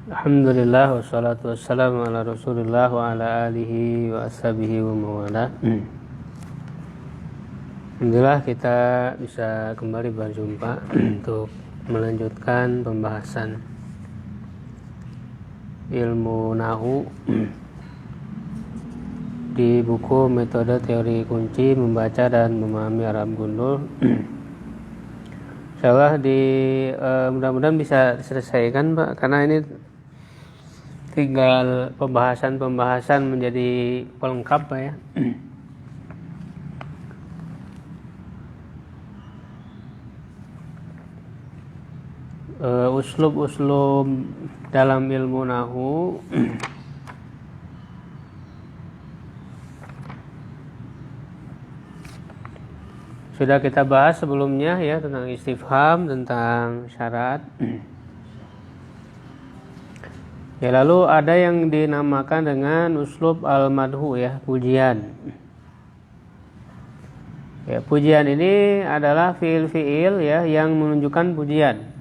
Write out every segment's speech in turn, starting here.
Alhamdulillah wassalatu wassalamu ala Rasulillah wa ala alihi wa ashabihi wa mawala. Alhamdulillah kita bisa kembali berjumpa untuk melanjutkan pembahasan ilmu nahu di buku Metode Teori Kunci Membaca dan Memahami Arab Gundul. Insyaallah mudah-mudahan bisa diselesaikan, Pak, karena ini tinggal pembahasan menjadi pelengkap, Pak, ya. Uslub-uslub dalam ilmu nahu sudah kita bahas sebelumnya, ya, tentang istifham, tentang syarat. Ya, lalu ada yang dinamakan dengan uslub al-madhu, ya, pujian. Ya, pujian ini adalah fiil-fiil, ya, yang menunjukkan pujian.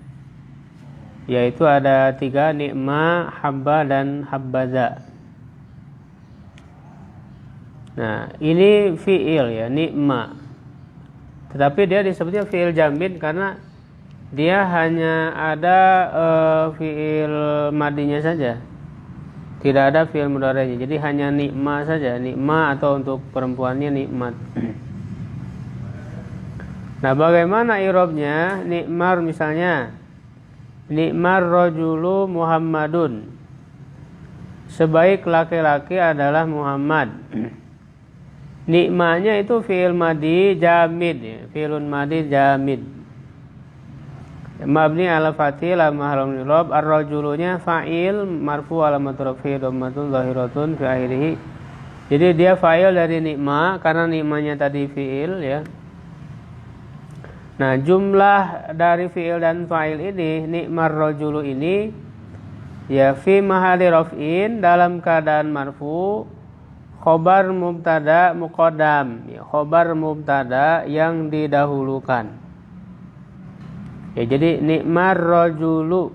Yaitu ada 3, ni'ma, habba, dan habbaza. Nah, ini fiil, ya, ni'ma. Tetapi dia disebutnya fiil jamid karena dia hanya ada fiil madinya saja, tidak ada fiil mudhari'nya. Jadi hanya ni'ma saja, ni'ma, atau untuk perempuannya nikmat. Nah, bagaimana i'rabnya? Ni'mar misalnya, ni'mar rajulu Muhammadun, sebaik laki-laki adalah Muhammad. Ni'manya itu fiil madi jamid, ya, fiilun madi jamid, mabni ala fathil la mahallun min i'rab. Ar-rajulunya fa'il marfu alamat rafi'i dhammatun zahiratun fi akhirih. Jadi dia fa'il dari ni'ma karena ni'manya tadi fi'il, ya. Nah, jumlah dari fi'il dan fa'il ini, ni'mar rajulu ini, ya, fi mahalli raf'in, dalam keadaan marfu, khobar mubtada muqaddam, ya, khobar mubtada yang didahulukan. Ya, jadi ni'mar rajulu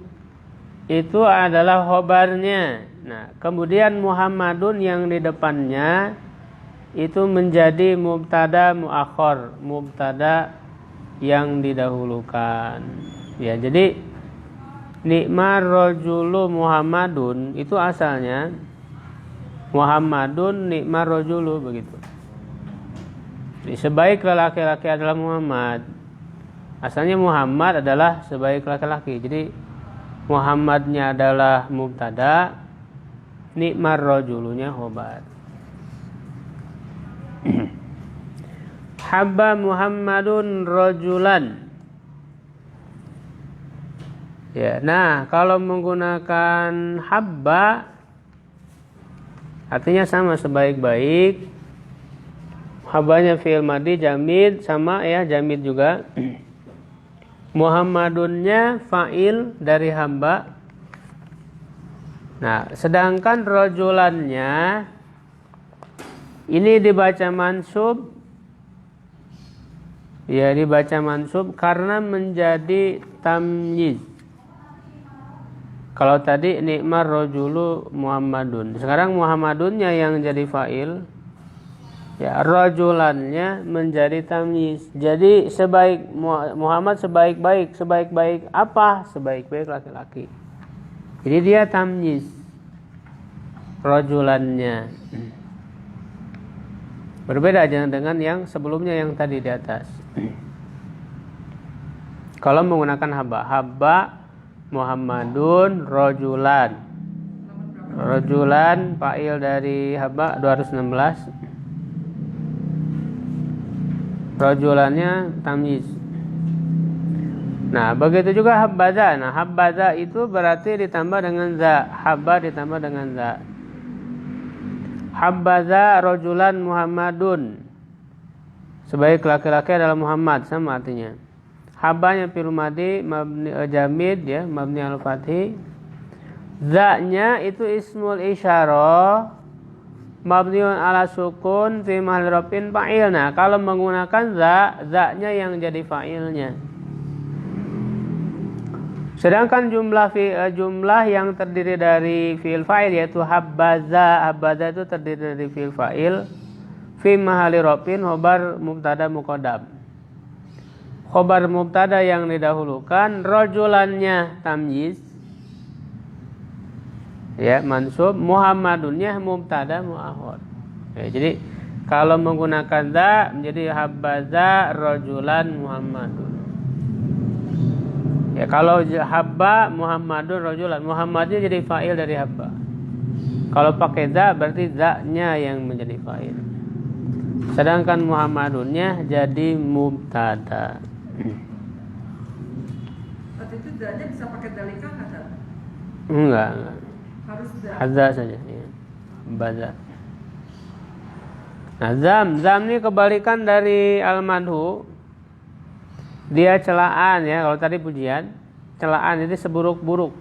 itu adalah khobarnya. Nah, kemudian Muhammadun yang di depannya itu menjadi mubtada muakhar, mubtada yang didahulukan. Ya, jadi ni'mar rajulu Muhammadun itu asalnya Muhammadun ni'mar rajulu, begitu. Jadi, sebaik laki-laki adalah Muhammad. Asalnya Muhammad adalah sebaik laki-laki. Jadi Muhammadnya adalah mubtada, ni'mar rajulunya khobar. Habba Muhammadun rajulan. Ya, nah, kalau menggunakan habba artinya sama, sebaik-baik. Habbanya fi'il madi jamid, sama, ya, jamid juga. Muhammadunnya fa'il dari hamba. Nah, sedangkan rajulannya ini dibaca mansub, ya, dibaca mansub karena menjadi tamyiz. Kalau tadi ni'mar rajulu Muhammadun, sekarang Muhammadunnya yang jadi fa'il, ya, rajulannya menjadi tamyiz. Jadi Muhammad sebaik-baik apa? Sebaik-baik laki-laki. Jadi dia tamyiz rajulannya. Berbeda dengan yang sebelumnya yang tadi di atas. Kalau menggunakan habba Muhammadun rajulan. Rajulan fa'il dari habba 216. Rajulannya tamyiz. Nah, begitu juga habbaza. Nah, habbaza itu berarti ditambah dengan za. Habba ditambah dengan za. Habbaza rajulan Muhammadun, sebaik laki-laki adalah Muhammad, sama artinya. Habbanya fi'il madi mabni jamid, ya, mabni al fathi. Za-nya itu ismul isyarah mabniun ala sukun fi mahalli raf'in fa'il. Nah, kalau menggunakan za-nya yang jadi fa'ilnya. Sedangkan jumlah yang terdiri dari fi'il fa'il yaitu habbaza. Habbaza itu terdiri dari fi'il fa'il fi mahali rafin khobar mubtada muqaddam. Khobar mubtada yang didahulukan, rajulannya tamyiz, ya mansub, Muhammadunnya mubtada muakhar. Ya, jadi kalau menggunakan za menjadi habbaza rajulan Muhammadun. Ya, kalau habba Muhammadun rajulan, Muhammadnya jadi fa'il dari habba. Kalau pakai za berarti za-nya yang menjadi fa'il. Sedangkan Muhammadunnya jadi mubtada. Berarti itu za-nya bisa pakai dalika enggak? Enggak. Harus za. Hadza saja, ya. Baza. Nah, zam ini kebalikan dari al-madhu. Dia celaan, ya. Kalau tadi pujian, celaan itu seburuk-buruk.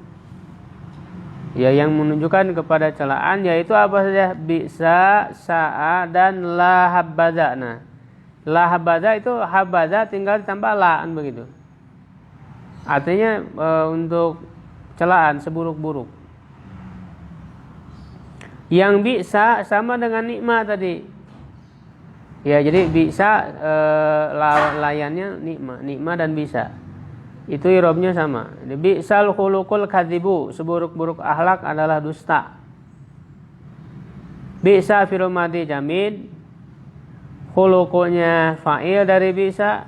Ya, yang menunjukkan kepada celaan yaitu apa saja? Bisa, sa'a, dan la habbaza. Nah, la habbaza itu habbaza tinggal ditambah la, kan begitu. Artinya untuk celaan seburuk-buruk. Yang bisa sama dengan nikmat tadi. Ya, jadi bisa layannya nikmat dan bisa. Itu i'rabnya sama. Bi'sal khuluqul kadzibu, seburuk-buruk akhlak adalah dusta. Bi'sa fi'il madhi jamid, khuluqunya fa'il dari bisa.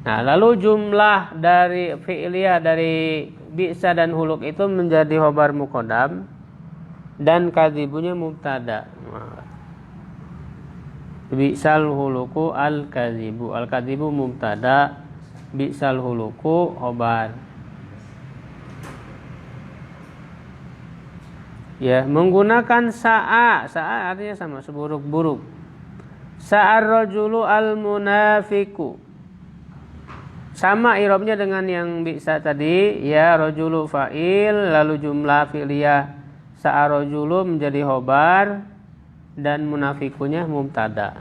Nah, lalu jumlah dari fi'liyah dari bi'sa dan khuluq itu menjadi khobar muqaddam dan kadzibunya mubtada. Bi'sal khuluqu al-kadzibu. Al-kadzibu mubtada, bi'sal khuluqu khobar. Ya, menggunakan sa'a. Sa'a artinya sama, seburuk-buruk. Sa'ar rajulu al-munafiku. Sama i'rabnya dengan yang bi'sa tadi, ya, rajulu fa'il, lalu jumlah fi'liyah sa'ar rajulu menjadi khobar dan munafikunya mubtada.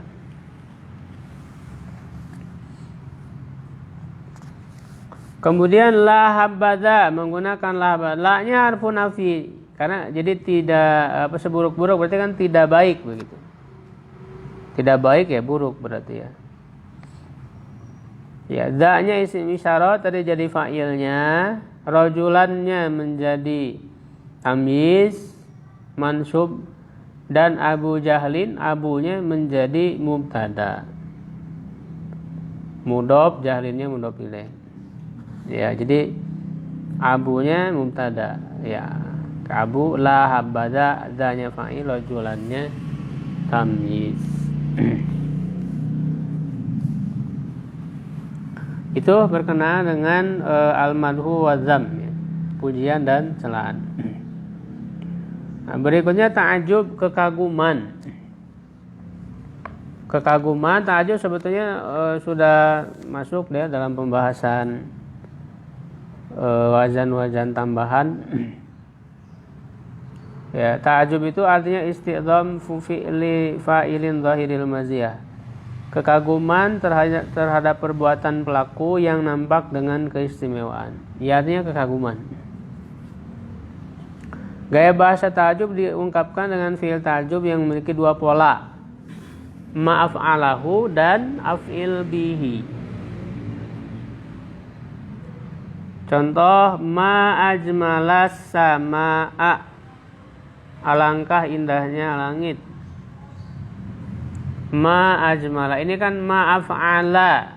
Kemudian la habbaza, menggunakan la habbaza. La-nya harfu nafi, karena jadi tidak seburuk-buruk berarti kan tidak baik begitu. Tidak baik ya buruk berarti ya. Ya, za-nya isim isyarat tadi jadi fa'ilnya, rajulannya menjadi tamyiz mansub, dan Abu Jahlin, abunya menjadi mubtada. Mudhof, jahlinnya mudhof ilaih. Ya, jadi abunya mubtada. Ya, Abu la habbaza, za-nya fa'il, rajulannya tamyiz. Itu berkenaan dengan al-madhu wa dzam, ya. Pujian dan celaan. Nah, berikutnya ta'ajub, kekaguman. Kekaguman, ta'ajub sebetulnya sudah masuk ya dalam pembahasan wazan-wazan tambahan. Ya, ta'ajub itu artinya isti'dham fi'li fa'ilin zahiril maziyah. Kekaguman terhadap perbuatan pelaku yang nampak dengan keistimewaan. Ya, artinya kekaguman. Gaya bahasa ta'ajub diungkapkan dengan fi'il ta'ajub yang memiliki dua pola, ma'af'alahu dan af'il bihi. Contoh, ma'ajmalas sama'a, alangkah indahnya langit. Ma'ajmala, ini kan ma'af'ala,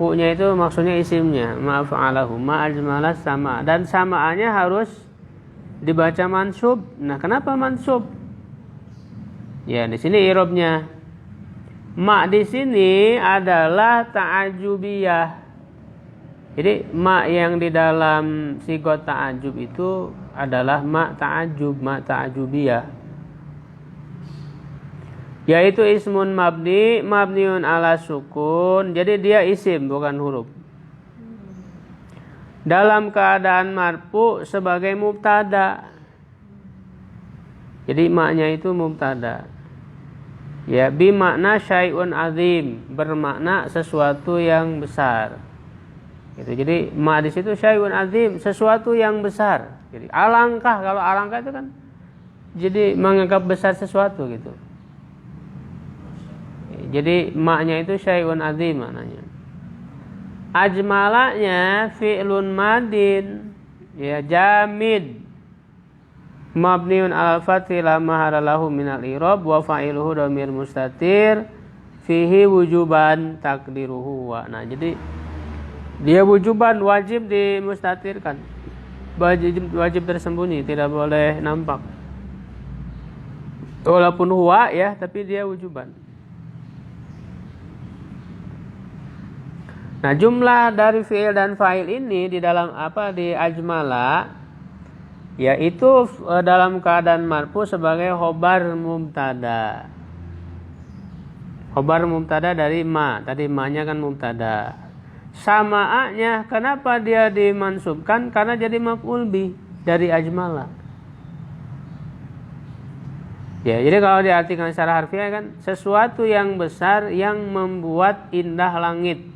hu-nya itu maksudnya isimnya, ma'af'alahu, ma'ajmalas sama'a, dan sama'anya harus dibaca mansub. Nah, kenapa mansub? Ya, di sini i'rabnya. Ma di sini adalah ta'ajubiyah. Jadi ma yang di dalam sigot ta'ajub itu adalah ma ta'ajub, ma ta'ajubiyah. Yaitu ismun mabni, mabniun ala sukun. Jadi dia isim bukan huruf. Dalam keadaan marfu sebagai mubtada. Jadi maknya itu mubtada. Ya, bimakna syai'un azim, bermakna sesuatu yang besar. Gitu. Jadi ma di situ syai'un azim, sesuatu yang besar. Jadi alangkah, kalau alangkah itu kan jadi menganggap besar sesuatu gitu. Jadi maknya itu syai'un azim maknanya. Ajmalanya fi'lun madin, ya jamid, mabniun alal fathi la mahara lahu minal i'rab wa fa'iluhu dhamir mustatir fihi wujuban takdiruhu wa. Nah, jadi dia wujuban, wajib dimustatirkan, wajib tersembunyi, tidak boleh nampak. Walaupun huwa ya, tapi dia wujuban. Nah, jumlah dari fi'il dan fa'il ini di dalam di ajmala, yaitu dalam keadaan marfu sebagai khobar mubtada. Khobar mubtada dari ma, tadi ma-nya kan mubtada. Sama'nya kenapa dia dimansubkan? Karena jadi maf'ul bih dari ajmala. Ya, jadi kalau diartikan secara harfiah kan sesuatu yang besar yang membuat indah langit.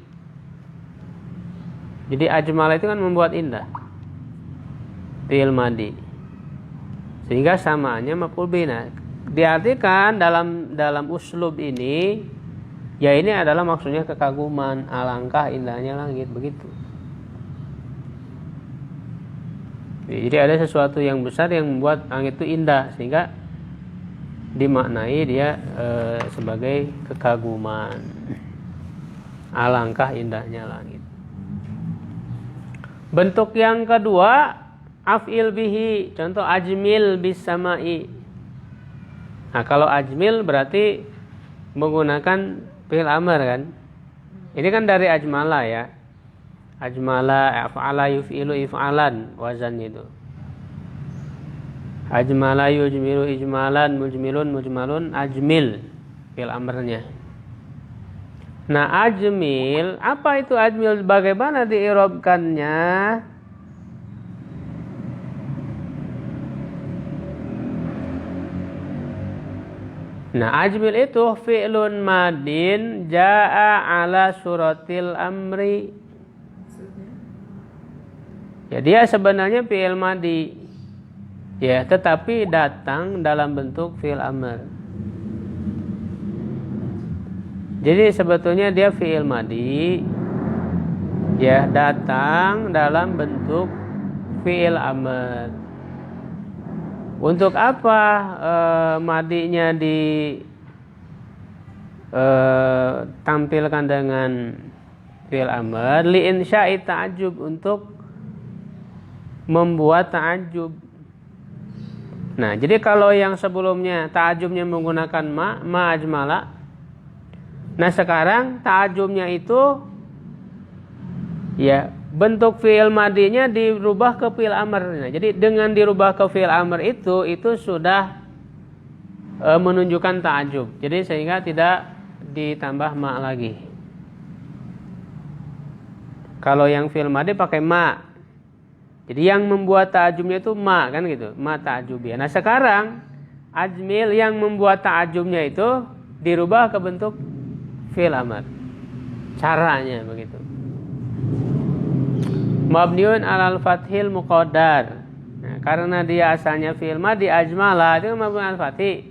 Jadi ajmala itu kan membuat indah, fi'il madi, sehingga samaannya maf'ul bih. Nah, diartikan dalam uslub ini, ya ini adalah maksudnya kekaguman, alangkah indahnya langit, begitu. Jadi ada sesuatu yang besar yang membuat langit itu indah, sehingga dimaknai dia sebagai kekaguman, alangkah indahnya langit. Bentuk yang kedua, af'il bihi, contoh ajmil bis sama'i. Nah, kalau ajmil berarti menggunakan fi'il amr kan. Ini kan dari ajmala ya. Ajmala, af'ala, yuf'ilu, if'alan wazan itu. Ajmala, yujmilu, ijmalan, mujmilun, mujmalun, ajmil fi'il amrnya. Nah, ajmil, apa itu ajmil? Bagaimana diirobkannya? Nah, ajmil itu fi'lun madin ja'a ala suratil amri. Ya, dia sebenarnya fi'il madi. Ya, tetapi datang dalam bentuk fi'il amr. Jadi sebetulnya dia fi'il madi, ya, datang dalam bentuk fi'il amr. Untuk apa madinya ditampilkan dengan fi'il amr? Li insya'i ta'ajub, untuk membuat ta'ajub. Nah, jadi kalau yang sebelumnya ta'ajubnya menggunakan ma ajmala. Nah, sekarang ta'ajubnya itu ya bentuk fi'il madinya dirubah ke fi'il amr. Nah, jadi dengan dirubah ke fi'il amr itu sudah menunjukkan ta'ajub. Jadi sehingga tidak ditambah ma lagi. Kalau yang fi'il madi pakai ma. Jadi yang membuat ta'ajubnya itu ma kan gitu, ma ta'ajubiyah. Nah, sekarang ajmil yang membuat ta'ajubnya itu dirubah ke bentuk fi'il amr. Caranya begitu. Mabniun alal fathil muqaddar. Nah, karena dia asalnya fi'il madi ajmala, itu mabniun alal fathi.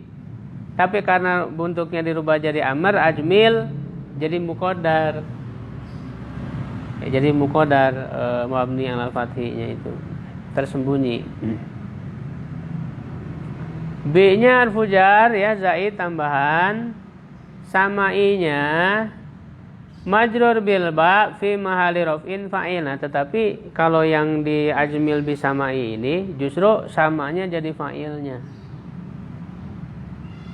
Tapi karena bentuknya dirubah jadi amr, ajmil jadi muqaddar. Ya, jadi muqaddar mabni alal fathinya itu tersembunyi. B-nya harfu jar, ya, zaid tambahan. Sama'inya majrur bil ba fi mahali raf'in fa'il. Nah, tetapi kalau yang di ajmil bi sama'i ini justru samanya jadi fa'ilnya.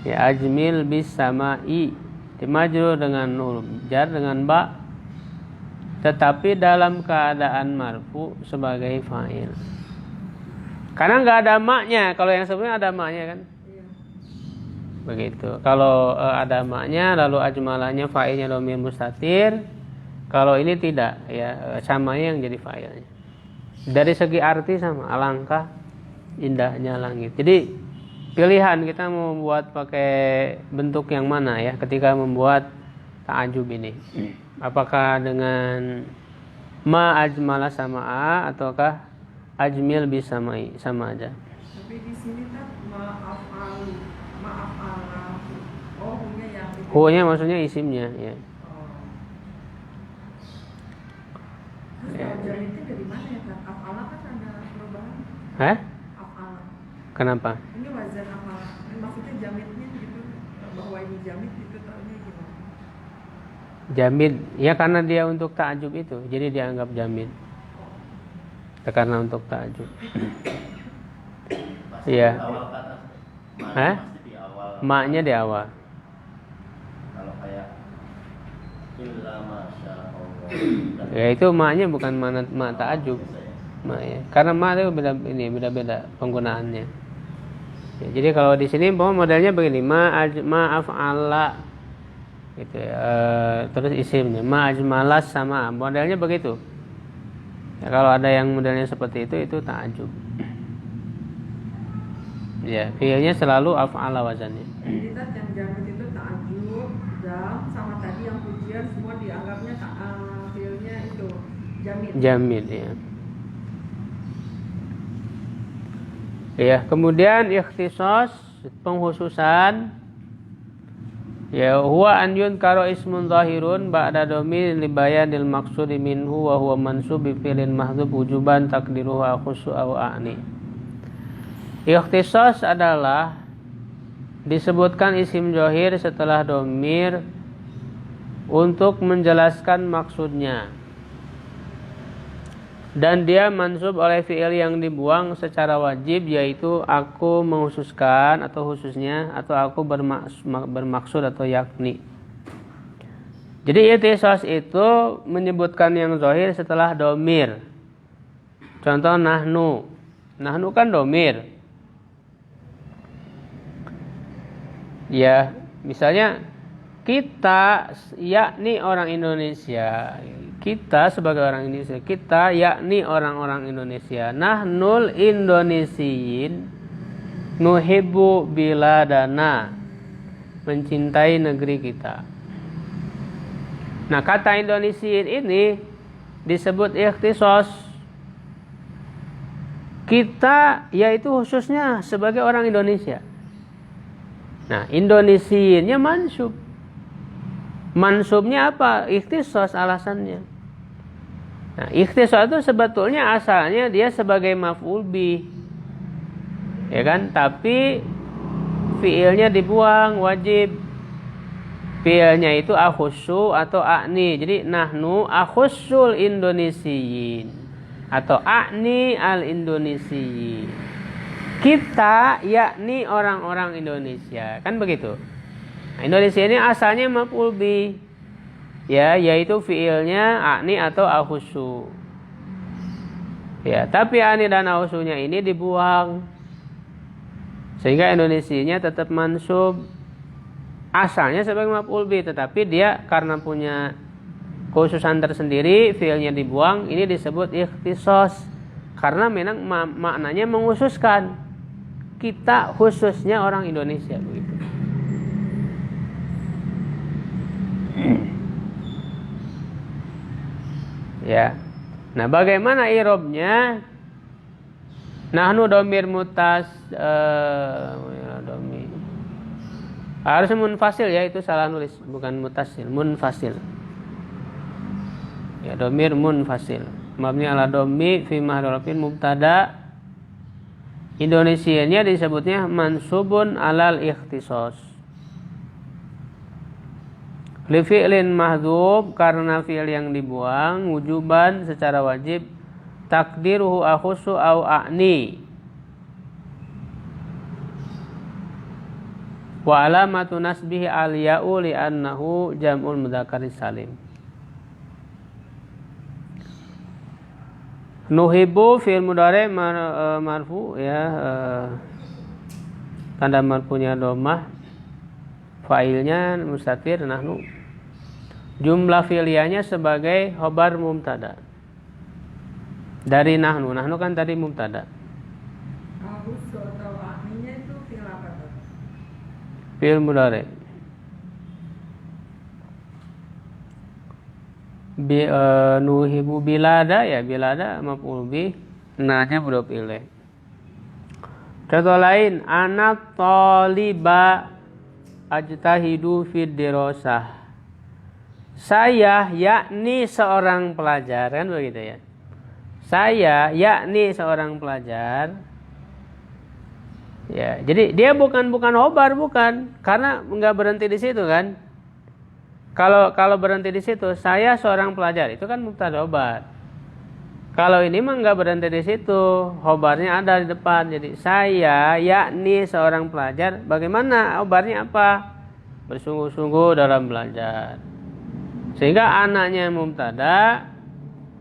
Ya, ajmil bis sama'i dimajrur dengan nur jar dengan ba, tetapi dalam keadaan marfu sebagai fa'il. Karena nggak ada maknya. Kalau yang sebelumnya ada maknya kan. Begitu. Kalau ada maknya lalu ajmalanya fa'ilnya dhamir mustatir. Kalau ini tidak, ya, samanya yang jadi fa'ilnya. Dari segi arti sama, alangkah indahnya langit. Jadi pilihan kita mau buat pakai bentuk yang mana ya ketika membuat ta'ajub ini. Apakah dengan Ma ajmala sama a ataukah ajmil bisa sama aja. Tapi di sini kan maaf Allah. Oh, hunya yang itu. Hu-nya maksudnya isimnya ya. Oh. Terus kalau jamitnya dari mana ya kan? Afala kan ada perubahan. Hah? Afala. Kenapa? Ini wazan afala. Ini maksudnya jamitnya gitu bahwa ini jamit itu tahunya gimana? Jamid ya karena dia untuk ta'jub itu, jadi dianggap jamid. Karena untuk ta'jub. Iya. Hah? Ma-nya di awal. Kalau kayak illa masya Allah. Ya itu ma-nya bukan ma ta'jub. Ma ya. Karena ma itu beda-beda penggunaannya. Ya, jadi kalau di sini modelnya begini, ma af'ala gitu ya. Terus isimnya ma ajmalas sama modelnya begitu. Ya, kalau ada yang modelnya seperti itu ta'jub. Ya, fi'ilnya selalu af'ala wazannya. Jadi tadi yang jamit itu ta'ajub, dam, sama tadi yang pujian semua dianggapnya fiilnya itu jamit. Jamid ya. Ya, kemudian ikhtisas penghususan ya huwa an yunkaro ismun zahirun ba'da dhamir li bayanil maqsudi minhu wa huwa mansub bi fi'lin mahdhuf wujuban taqdiruhu akhussu aw a'ni. Ikhtisas adalah disebutkan isim zahir setelah dhamir untuk menjelaskan maksudnya. Dan dia mansub oleh fi'il yang dibuang secara wajib, yaitu aku menghususkan atau khususnya, atau aku bermaksud atau yakni. Jadi ikhtisas itu menyebutkan yang zahir setelah dhamir. Contoh nahnu. Nahnu kan dhamir. Ya, misalnya kita yakni orang Indonesia. Kita sebagai orang Indonesia, kita yakni orang-orang Indonesia. Nahnul Indonesiyin nuhibbu biladana, mencintai negeri kita. Nah, kata Indonesiyin ini disebut ikhtisas. Kita yaitu khususnya sebagai orang Indonesia. Nah, Indonesiinnya mansub. Mansubnya apa? Ikhtisas alasannya. Nah, ikhtisas itu sebetulnya asalnya dia sebagai maf'ul bih. Ya kan? Tapi fiilnya dibuang wajib. Fiilnya itu akhussu atau a'ni. Jadi nahnu akhussul Indonesiyin atau a'ni al Indonesiyin. Kita yakni orang-orang Indonesia. Kan begitu? Nah, Indonesia ini asalnya maf'ul bih. Ya, yaitu fiilnya a'ni atau akhussu. Ya, tapi a'ni dan akhussunya ini dibuang. Sehingga Indonesianya tetap mansub. Asalnya sebagai maf'ul bih, tetapi dia karena punya khususan tersendiri, fiilnya dibuang, ini disebut ikhtisas. Karena memang maknanya mengkhususkan. Kita khususnya orang Indonesia begitu. Ya. Nah, bagaimana i'rabnya? Nahnu dhamir mutas dhamir. Harusnya munfasil ya, itu salah nulis, bukan mutasil, munfasil. Ya, dhamir munfasil. Mabni ala dhammi fi mahdhufin mubtada. Indonesianya disebutnya mansubun alal ikhtisas. Li fi'lin mahdhuf, karena fi'il yang dibuang, wujuban secara wajib, takdiruhu akhussu au a'ni. Wa alamatu nasbihi al ya'u li annahu jam'ul mudzakkaris salim. Nuhibbu fi'il mudhari marfu ya, tanda marfunya dhammah, fa'ilnya mustatir nahnu. Jumlah fi'liyahnya sebagai khobar mubtada. Dari nahnu. Nahnu kan tadi mubtada. Akhussu atau a'ninya itu fi'il apa tuh? Fi'il mudhari. nuhibu bilada, ya bilada maf'ul bih, nanya mudhof ilaih. Contoh lain, anak taliba ajtahidu fid dirasah. Saya yakni seorang pelajar, kan begitu ya. Saya yakni seorang pelajar. Ya, jadi dia bukan khobar, bukan, karena nggak berhenti di situ kan. Kalau berhenti di situ, saya seorang pelajar, itu kan mubtada khobar. Kalau ini mah nggak berhenti di situ, khobarnya ada di depan. Jadi saya yakni seorang pelajar, bagaimana khobarnya apa? Bersungguh-sungguh dalam belajar. Sehingga anaknya mubtada,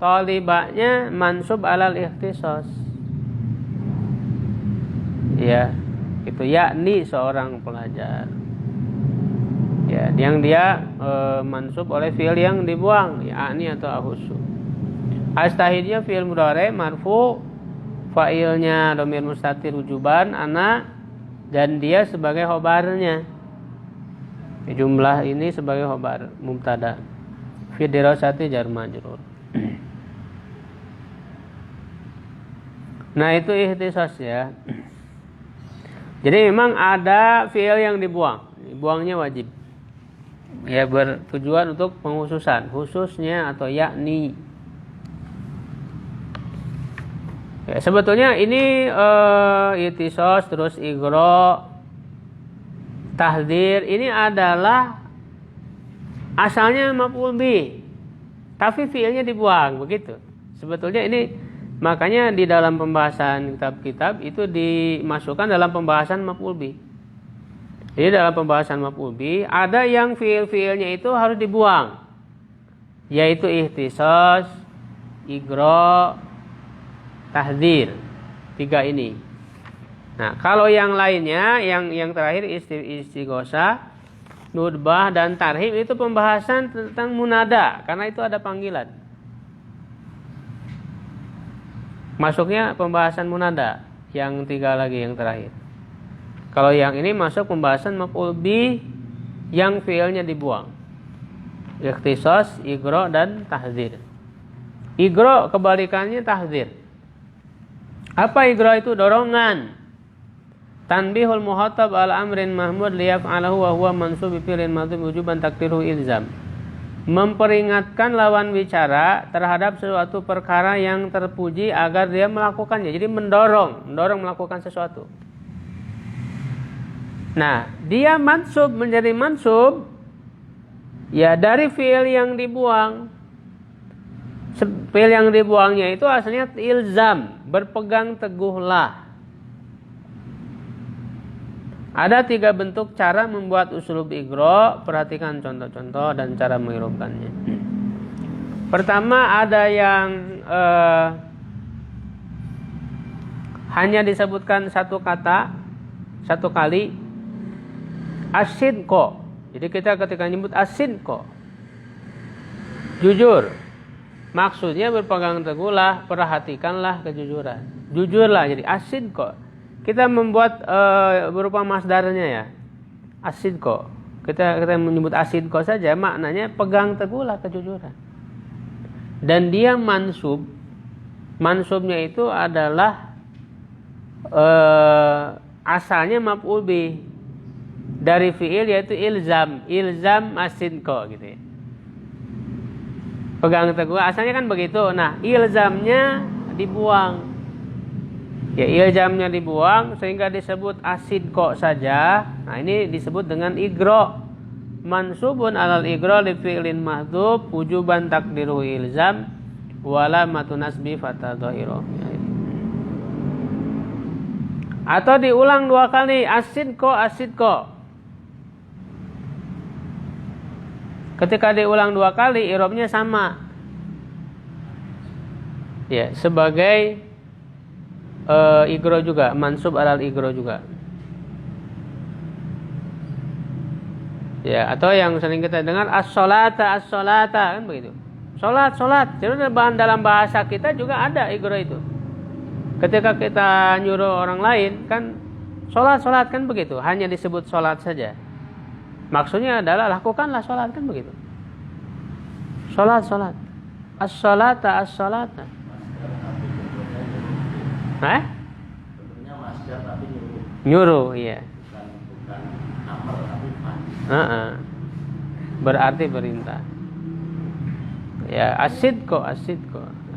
talibanya mansub alal ikhtisas. Ya, itu yakni seorang pelajar. Ya, yang dia mansub oleh fi'il yang dibuang, yakni atau ahussu. Astahidnya fi'il mudhari marfu, fa'ilnya dhamir mustatir wujuban ana, dan dia sebagai khobarnya. Jumlah ini sebagai khobar mubtada. Fi dirasati jar majrur. Nah, itu ikhtisas ya. Jadi memang ada fi'il yang dibuangnya wajib. Ya, bertujuan untuk penghususan, khususnya atau yakni. Ya, sebetulnya ini ikhtisas terus igro, tahdzir ini adalah asalnya maf'ul bih, tapi fi'ilnya dibuang begitu. Sebetulnya ini makanya di dalam pembahasan kitab-kitab itu dimasukkan dalam pembahasan maf'ul bih. Jadi dalam pembahasan maf'ul bih ada yang fi'il-fi'ilnya itu harus dibuang, yaitu ikhtisas, igro, tahdzir, 3 ini. Nah, kalau yang lainnya, yang terakhir istighosah, nudbah dan tarhib itu pembahasan tentang munada, karena itu ada panggilan. Masuknya pembahasan munada, yang 3 lagi yang terakhir. Kalau yang ini masuk pembahasan maf'ul bih yang fi'ilnya dibuang. Ikhtisas, igro dan tahdzir. Igro kebalikannya tahdzir. Apa igro itu? Dorongan. Tanbihul muhatab ala amrin mahmud liyaf'alahu wa huwa mansub bi fi'lin madhum wujuban takdiruhu ilzam. Memperingatkan lawan bicara terhadap suatu perkara yang terpuji agar dia melakukannya. Jadi mendorong melakukan sesuatu. Nah, dia mansub, menjadi mansub ya dari fi'il yang dibuang. Fi'il yang dibuangnya itu asalnya ilzam, berpegang teguhlah. Ada 3 bentuk cara membuat uslub igro. Perhatikan contoh-contoh dan cara mengirobkannya. Pertama, ada yang hanya disebutkan satu kata, satu kali, asidqo. Jadi kita ketika nyebut asidqo, jujur, maksudnya berpegang teguhlah, perhatikanlah kejujuran. Jujurlah, jadi asidqo. Kita membuat berupa masdarnya ya, asidqo. Kita menyebut asidqo saja, maknanya pegang teguhlah kejujuran. Dan dia mansub. Mansubnya itu adalah asalnya maf'ul bih dari fi'il, yaitu ilzam asidqo gitu ya. Pegang teguh, asalnya kan begitu. Nah, ilzamnya dibuang. Ya, ilzamnya dibuang sehingga disebut asidqo saja. Nah, ini disebut dengan igro. Mansubun alal igro li fi'lin mahdhuf wujuban takdiruhu ilzam wala matunasbi fatadhairu. Atau diulang 2 kali, asidqo. Ketika diulang 2 kali, i'rabnya sama. Ya, sebagai igro juga, mansub alal igro juga. Ya, atau yang sering kita dengar as-sholata kan begitu. Salat. Jadi dalam bahasa kita juga ada igro itu. Ketika kita nyuruh orang lain kan salat kan begitu, hanya disebut salat saja. Maksudnya adalah lakukanlah salat kan begitu. Salat. As-salata. Masdar tapi bentuknya nyuruh. Hah? Bentuknya masdar tapi nyuruh. Nyuruh, iya. Bukan amr tapi Heeh. Berarti perintah. Ya, asidqo.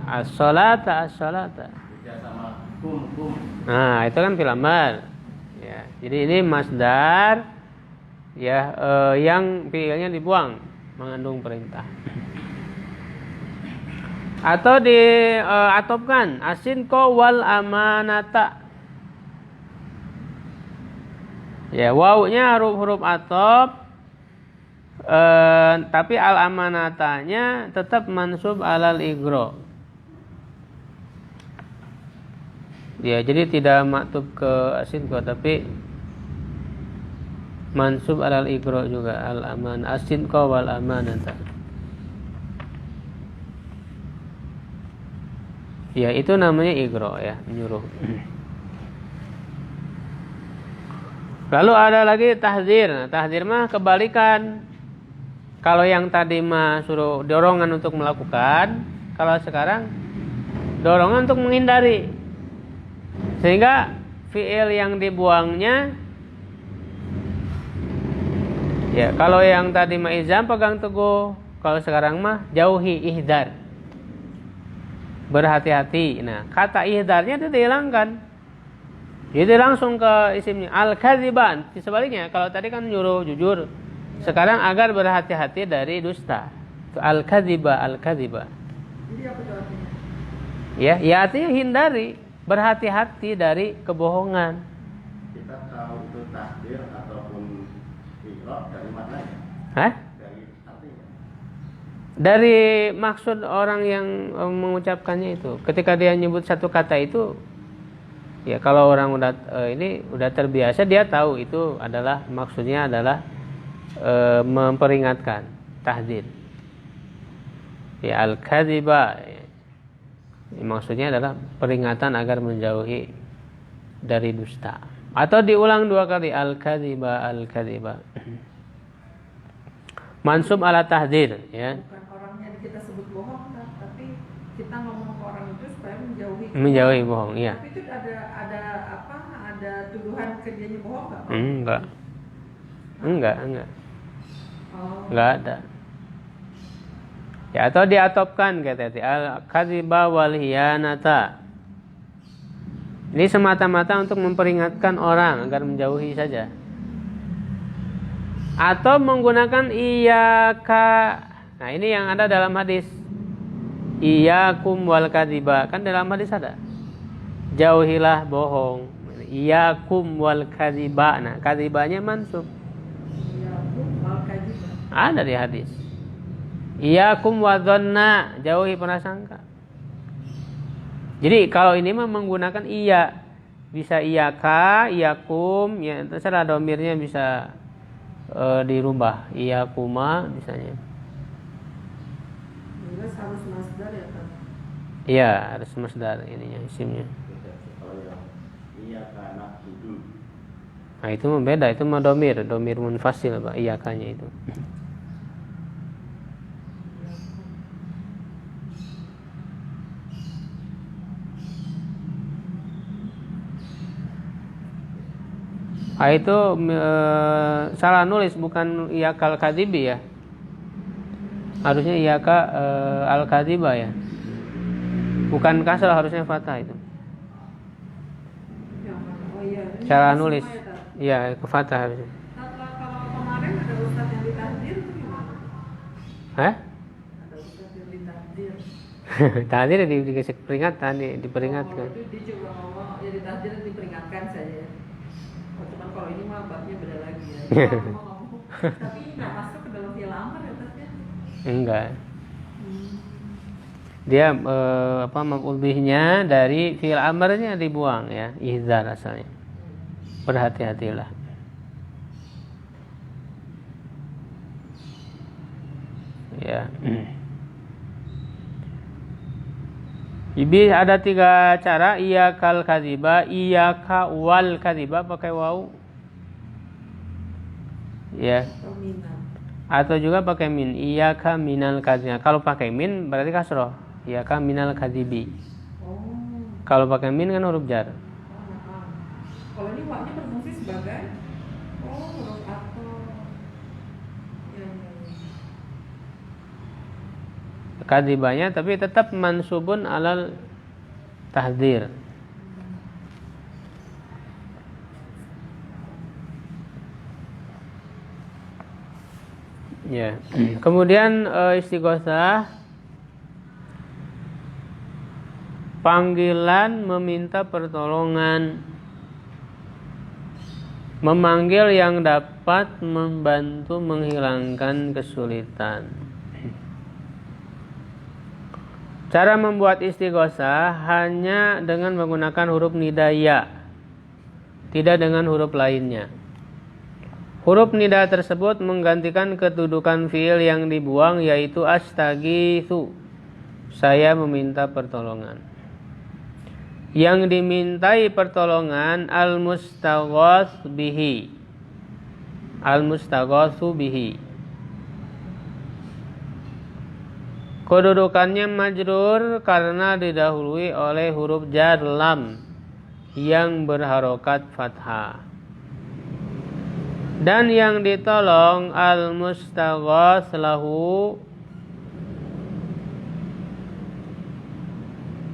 As-salata. beda sama kum. Nah, itu kan fil amr. Ya, jadi ini masdar ya yang fiilnya dibuang, mengandung perintah. Atau diatopkan asinko wal amanata. Ya, wawunya huruf atop, tapi al amanatanya tetap mansub alal igro. Ya, jadi tidak maktub ke asinko, tapi mansub alal igro juga, al aman asinko wal amanata. Ya, itu namanya igro ya, menyuruh. Lalu ada lagi tahdzir. Nah, tahdzir mah kebalikan. Kalau yang tadi mah suruh dorongan untuk melakukan, kalau sekarang dorongan untuk menghindari. Sehingga fiil yang dibuangnya, ya kalau yang tadi mah izam pegang teguh, kalau sekarang mah jauhi, ihdar. Berhati-hati. Nah, kata ihdarnya itu dihilangkan. Jadi langsung ke isimnya al-kadziban. Sebaliknya, kalau tadi kan nyuruh jujur, sekarang agar berhati-hati dari dusta. Itu al-kadziba. Jadi apa itu artinya? Ya artinya hindari, berhati-hati dari kebohongan. Kita tahu itu takdir ataupun iqra dari maknanya. Hah? Dari artinya. Dari maksud orang yang mengucapkannya itu. Ketika dia nyebut satu kata itu, ya kalau orang udah terbiasa, dia tahu itu adalah maksudnya adalah memperingatkan, tahdzir. Ya, al-kadziba. Maksudnya adalah peringatan agar menjauhi dari dusta. Atau diulang 2 kali, al-kadziba. Mansub ala tahdzir, ya. Bukan orangnya kita sebut bohong, kan? Tapi kita ngomong ke orang itu supaya Menjauhi bohong, iya. Tapi itu ada tuduhan kerjanya bohong nggak? Enggak. Oh. Enggak ada. Ya, atau diatopkan kata al-kadziba wal hiyanata. Ini semata-mata untuk memperingatkan orang agar menjauhi saja. Atau menggunakan iyyaka. Nah, ini yang ada dalam hadis. Iyyakum wal kadziba. Kan dalam hadis ada. Jauhilah bohong. Iyyakum wal kadziba. Nah, kadzibanya mansub. Iyyakum wal kadziba. Ada di hadis. Iyyakum wa dhanna. Jauhi prasangka. Jadi kalau ini mah menggunakan iya. Bisa iyyaka, iyyakum, ya terserah domirnya bisa dirubah, iyyakuma misalnya. Jelas harus masdar ya kan? Iya, harus masdar ininya isimnya. Kalau yang iyyaka na'budu. Nah, itu mah beda, itu mah domir munfasil, Pak, iyakanya itu. Ah, itu salah nulis, bukan iyakal kadzibi ya. Harusnya iyaka al kadziba ya. Bukan kasrah, harusnya fathah itu. Yang mana? Oh iya. Ini Salah semua nulis. ya, Tat? Iya, ke fathah harusnya. Kalau kemarin ada ustadz yang ditahdir itu gimana? Hah? Ada ustadz yang ditahdir. Tadi dikasih peringatan, diperingatkan. Oh, itu dia juga ngomong ya ditahdir diperingatkan saja. Oh, cuman kalau ini mah babnya beda lagi ya. Ngomong. Tapi ini nggak masuk ke dalam fi'il amr ya Tatnya? Enggak. Dia maf'ul bihnya dari fi'il amrnya dibuang ya, ihzar asalnya. Berhati-hatilah. Ya. Ibi ada 3 cara, iyyakal kadziba, iyyaka wal kadziba pakai waw. Ya. Atau minat. Atau juga pakai min, iyyaka minal kadzibin. Kalau pakai min berarti kasroh, iyyaka minal kadzibi. Oh. Kalau pakai min kan huruf jar. Kalau ini waknya berfungsi sebagai huruf atau yang Kadzibanya tapi tetap mansubun alal tahdzir. Ya. Kemudian istighosah, panggilan meminta pertolongan, memanggil yang dapat membantu menghilangkan kesulitan. Cara membuat istighosah hanya dengan menggunakan huruf nida ya, tidak dengan huruf lainnya. Huruf nida tersebut menggantikan kedudukan fiil yang dibuang, yaitu astagitsu, saya meminta pertolongan. Yang dimintai pertolongan al-mustaghath bihi, al-mustaghatsu bihi. Kedudukannya majrur karena didahului oleh huruf jar lam yang berharokat fathah. Dan yang ditolong al-mustaghath lahu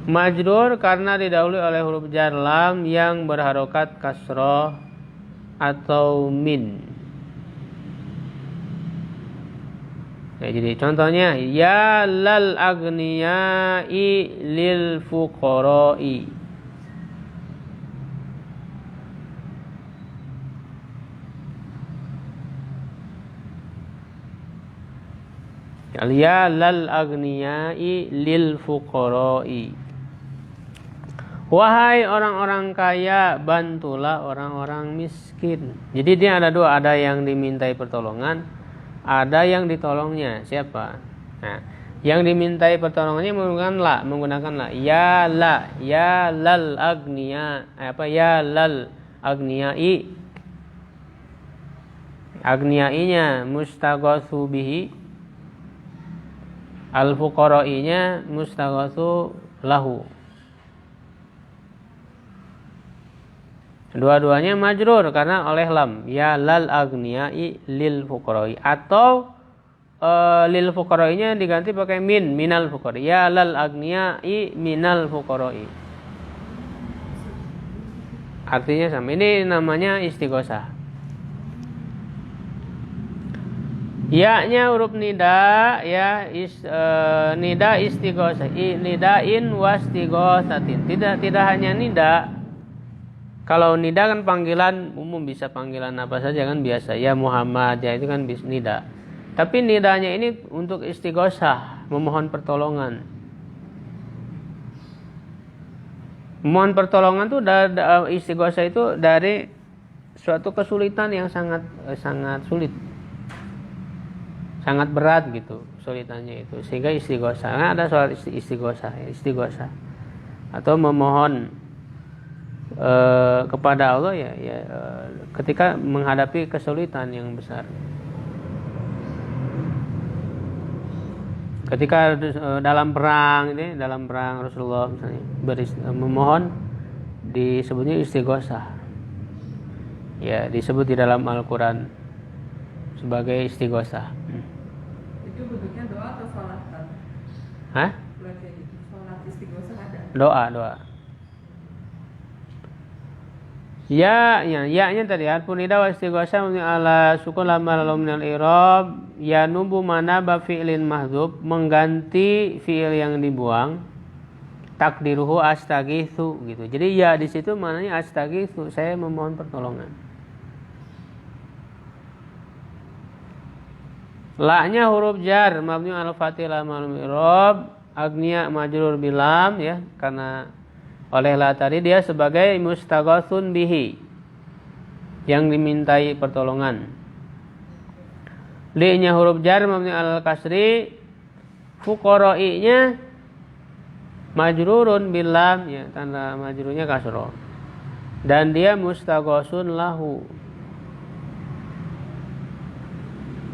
majrur karena didahului oleh huruf jar lam yang berharokat kasroh atau min. Ya, jadi contohnya ya lal aghniyai lil fuqara'i. Ya lal aghniyai lil fuqara'i. Wahai orang-orang kaya, bantulah orang-orang miskin. Jadi dia ada dua, ada yang dimintai pertolongan, ada yang ditolongnya. Siapa? Nah, yang dimintai pertolongannya menggunakan la. Ya lal agniya, ya lal aghniyai. Aghniyainya mustaghatsu bihi, al-fuqara'inya mustaghatsu lahu. Dua-duanya majrur karena oleh lam. Ya lal aghniyai lil fuqara'i, atau lil fuqara'inya diganti pakai min, minal fuqara'i. Ya lal aghniyai minal fuqara'i. Artinya sama. Ini namanya istighosah. Ya-nya huruf nida, ya nida istighosah, nidain wastighosatin. Tidak hanya nida. Kalau nida kan panggilan umum, bisa panggilan apa saja kan biasa. Ya Muhammad, ya itu kan bisa nida. Tapi nidanya ini untuk istighosah, memohon pertolongan. Memohon pertolongan itu istighosah itu dari suatu kesulitan yang sangat sulit. Sangat berat gitu kesulitannya itu. Sehingga istighosah. Nah, ada soal istighosah. Atau memohon kepada Allah ketika menghadapi kesulitan yang besar. Ketika dalam perang Rasulullah misalnya memohon, disebutnya istighosah. Ya, disebut di dalam Al-Qur'an sebagai istighosah. itu bentuknya doa atau salat? Hah? Salat istighosah ada? Doa. Ya-nya tadi harfu nida wa istighosah mabni ala sukun lamma lalu minal i'rab, ya nubu manaba fi'lin mahdzub, mengganti fi'il yang dibuang, takdiruhu astagitsu gitu. Jadi ya di situ maknanya astagitsu, saya memohon pertolongan. La-nya huruf jar mabni ala fathil lamma lalu i'rab, agniya majrur bilam, ya karena oleh la tadi dia sebagai mustaghatsun bihi, yang dimintai pertolongan. Li-nya huruf jar mabni al kasri, fuqara'i-nya majrurun bil lam, ya tanda majrurnya kasroh, dan dia mustaghatsun lahu.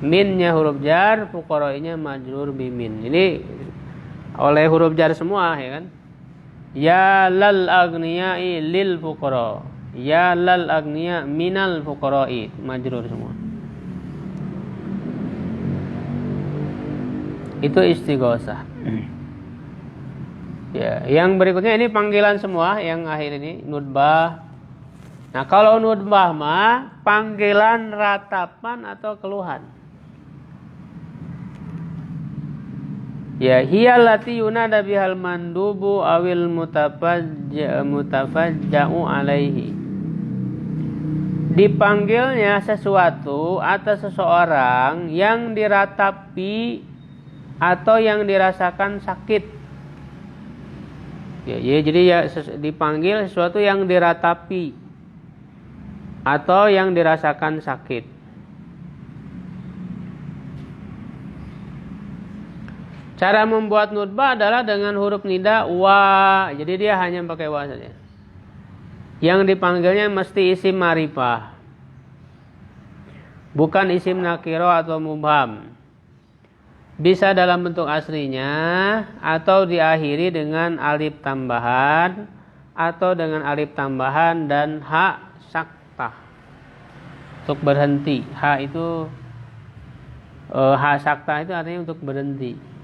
Minnya huruf jar, fuqara'inya majrur bimin. Ini oleh huruf jar semua ya kan. Ya lal agniya'i lil fuqara. Ya lal agniya minal fuqara'i, majrur semua. Itu istighosah. Ya, yang berikutnya ini panggilan semua yang akhir ini nudbah. Nah, kalau nudbah mah panggilan ratapan atau keluhan. Ya, hiyallati yunada bihal mandubu awil mutafajja'u alaihi. Dipanggilnya sesuatu atau seseorang yang diratapi atau yang dirasakan sakit. Ya, jadi ya dipanggil sesuatu yang diratapi atau yang dirasakan sakit. Cara membuat nudbah adalah dengan huruf nida wa. Jadi dia hanya pakai wa saja. Yang dipanggilnya mesti isim ma'rifah. Bukan isim nakiro atau mubham. Bisa dalam bentuk aslinya atau diakhiri dengan alif tambahan atau dengan alif tambahan dan ha saktah. Untuk berhenti. Ha itu ha saktah itu artinya untuk berhenti.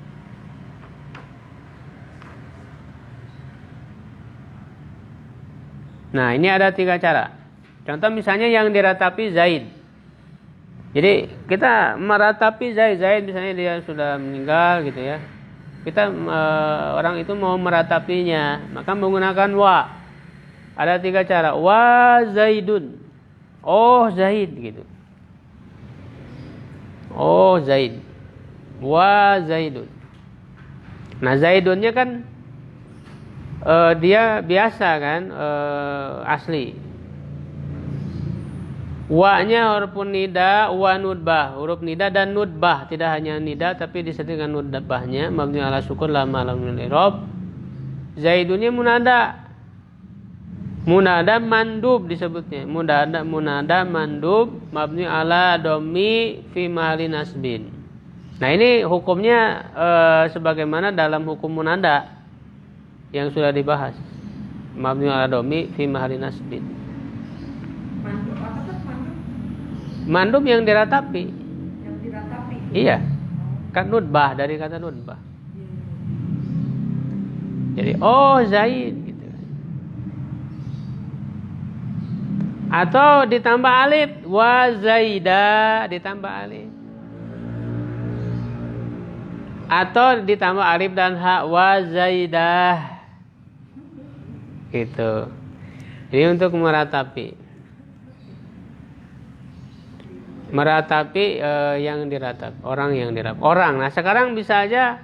Nah, ini ada 3 cara. Contoh misalnya yang diratapi Zaid. Jadi kita meratapi Zaid misalnya dia sudah meninggal gitu ya. Kita orang itu mau meratapinya, maka menggunakan wa. Ada 3 cara. Wa Zaidun. Oh Zaid gitu. Oh Zaid. Wa Zaidun. Nah, Zaidunnya kan dia biasa kan asli. Wa-nya huruf nida, wa nudbah, huruf nida dan nudbah, tidak hanya nida tapi disertai dengan nudbahnya, mabni ala sukun lam alam i'rab. Zaidunnya munada. Munada mandub disebutnya. Munada mandub mabni ala dhammi fi mahalli nasbin. Nah, ini hukumnya sebagaimana dalam hukum munada yang sudah dibahas. Mabni ala dhammi fi mahalli nasbin. Mandub apa tuh mandub? Mandub yang diratapi. Yang diratapi. Iya. Kan nudbah, dari kata nudbah. Jadi oh Zaid gitu. Atau ditambah alif wa Zaida, ditambah alif. Atau ditambah alif dan ha wa Zaidah. Gitu. Jadi untuk meratapi yang diratapi, orang yang diratapi. Orang. Nah, sekarang bisa aja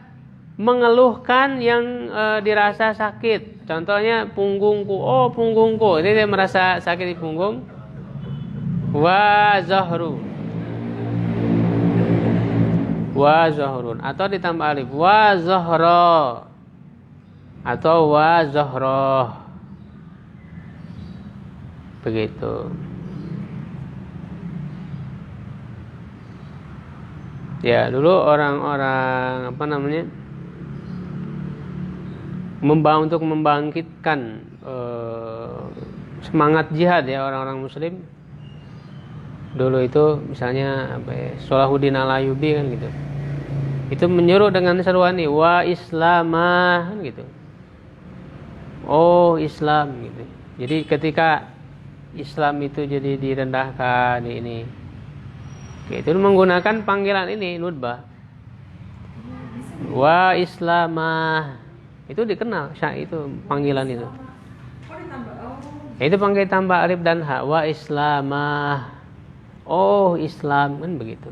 mengeluhkan yang dirasa sakit. Contohnya punggungku. Oh, punggungku. Ini dia merasa sakit di punggung. Wa zahru. Wa zahrun. Atau ditambah alif. Wa zahra. Atau wa zahroh. Begitu. Ya, dulu orang-orang untuk membangkitkan semangat jihad ya orang-orang muslim. Dulu itu misalnya Salahuddin Al-Ayyubi kan gitu. Itu menyuruh dengan seruan nih, wa islamah kan gitu. Oh, Islam gitu. Jadi ketika Islam itu jadi direndahkan ini. Itu menggunakan panggilan ini nudbah. Wa islamah. Itu dikenal itu panggilan itu. Itu panggil tambah alif dan ha. Wa islamah. Oh Islam kan begitu.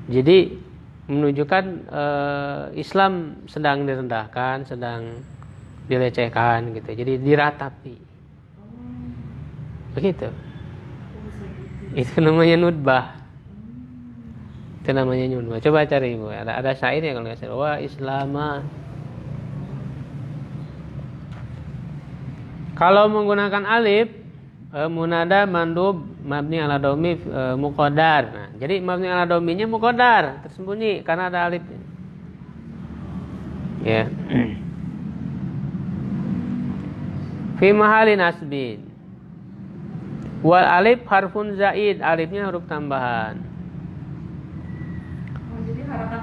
Jadi menunjukkan Islam sedang direndahkan, sedang dilecehkan gitu. Jadi diratapi. Begitu. Itu namanya nudbah. Itu namanya nudbah. Coba cari Ibu. Ada syairnya kalau nggak salah. Wa islamah. Kalau menggunakan alif munada mandub mabni ala dhammi muqaddar. Nah, jadi mabni ala dhamminya muqaddar, tersembunyi karena ada alif. Ya. Fi mahali nasbin. Wal alif harfun zaid, alifnya huruf tambahan. Oh, jadi harakat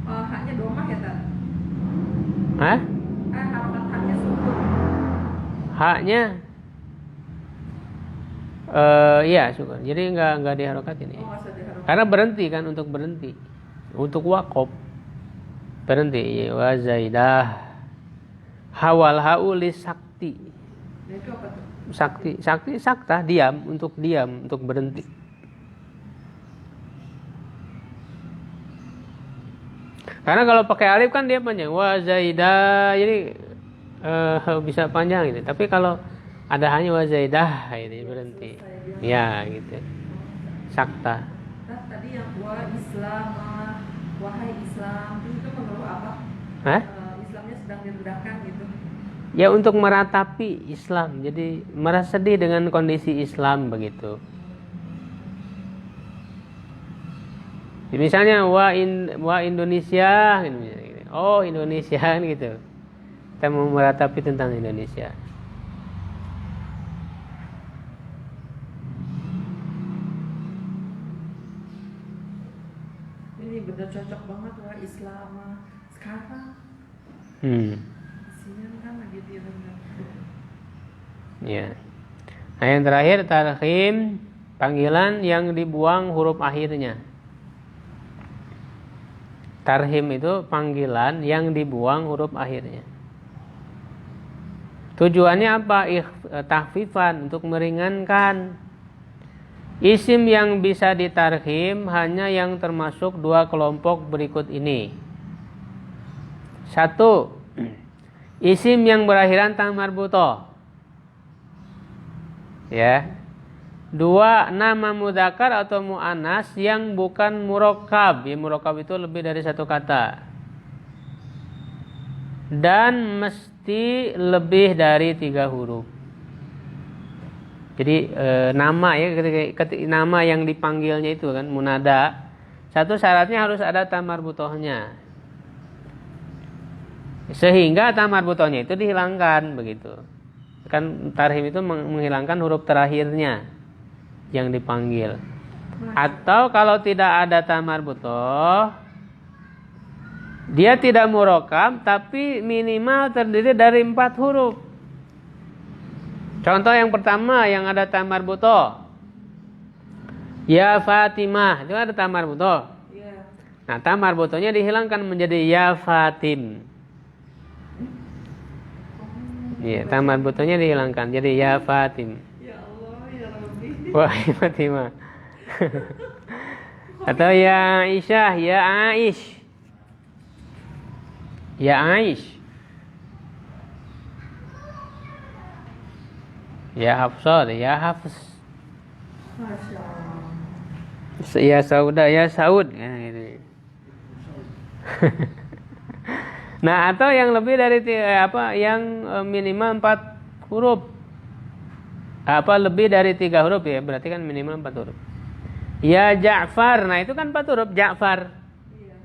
haknya domah ya, Tan? Hah? Harakat haknya sukun. Haknya iya syukur. Jadi enggak diharokatin ya. Oh, nggak usah diharokat. Karena berhenti kan, untuk berhenti. Untuk waqaf. Berhenti. Wa zaidah. Hawal hauli sakti. Nah, itu apa tuh? Sakti sakta, diam, untuk berhenti. Karena kalau pakai alif kan dia panjang. Wa zaidah. Jadi bisa panjang gitu. Tapi kalau ada hanya wa zaidah ini berhenti. Ya gitu. Sakta. Nah, tadi yang wahai Islam itu mengeluh apa? Hah? Islamnya sedang direndahkan gitu. Ya untuk meratapi Islam. Jadi merasa sedih dengan kondisi Islam begitu. Misalnya wa Indonesia gitu. Oh Indonesia gitu. Kita mau meratapi tentang Indonesia. Ini benar cocok banget wah Islam sekarang. Isinya kan lagi direndahkan. Ya. Nah yang terakhir tarhim, panggilan yang dibuang huruf akhirnya. Tarhim itu panggilan yang dibuang huruf akhirnya. Tujuannya apa? Tahfifan, untuk meringankan. Isim yang bisa ditarhim hanya yang termasuk dua kelompok berikut ini. 1. Isim yang berakhiran ta marbutoh. Ya. 2. Nama mudzakkar atau muannas yang bukan murokkab. Ya, murokkab itu lebih dari satu kata. Dan mesti lebih dari 3 huruf. Jadi nama ya, ketika nama yang dipanggilnya itu kan munada. Satu syaratnya harus ada ta marbutohnya. Sehingga ta marbutohnya itu dihilangkan begitu. Kan tarhim itu menghilangkan huruf terakhirnya yang dipanggil. Atau kalau tidak ada ta marbutoh, dia tidak murokkab tapi minimal terdiri dari 4 huruf. Contoh yang pertama yang ada ta marbutoh. Ya Fatimah, itu ada ta marbutoh. Iya. Nah, ta marbutohnya dihilangkan menjadi ya Fatim. Iya, ta marbutohnya dihilangkan jadi ya Fatim. Ya Allah, ya Rabbi. Wahai Fatimah. Atau ya Aisyah, ya Aish. Ya Aish. Ya Hafsah, ya Hafs. Masya Allah. Ya Sauda, ya Saud. Nah, gitu. Nah, atau yang lebih dari yang minimal 4 huruf. Lebih dari 3 huruf ya, berarti kan minimal 4 huruf. Ya Ja'far, nah itu kan 4 huruf Ja'far. Iya.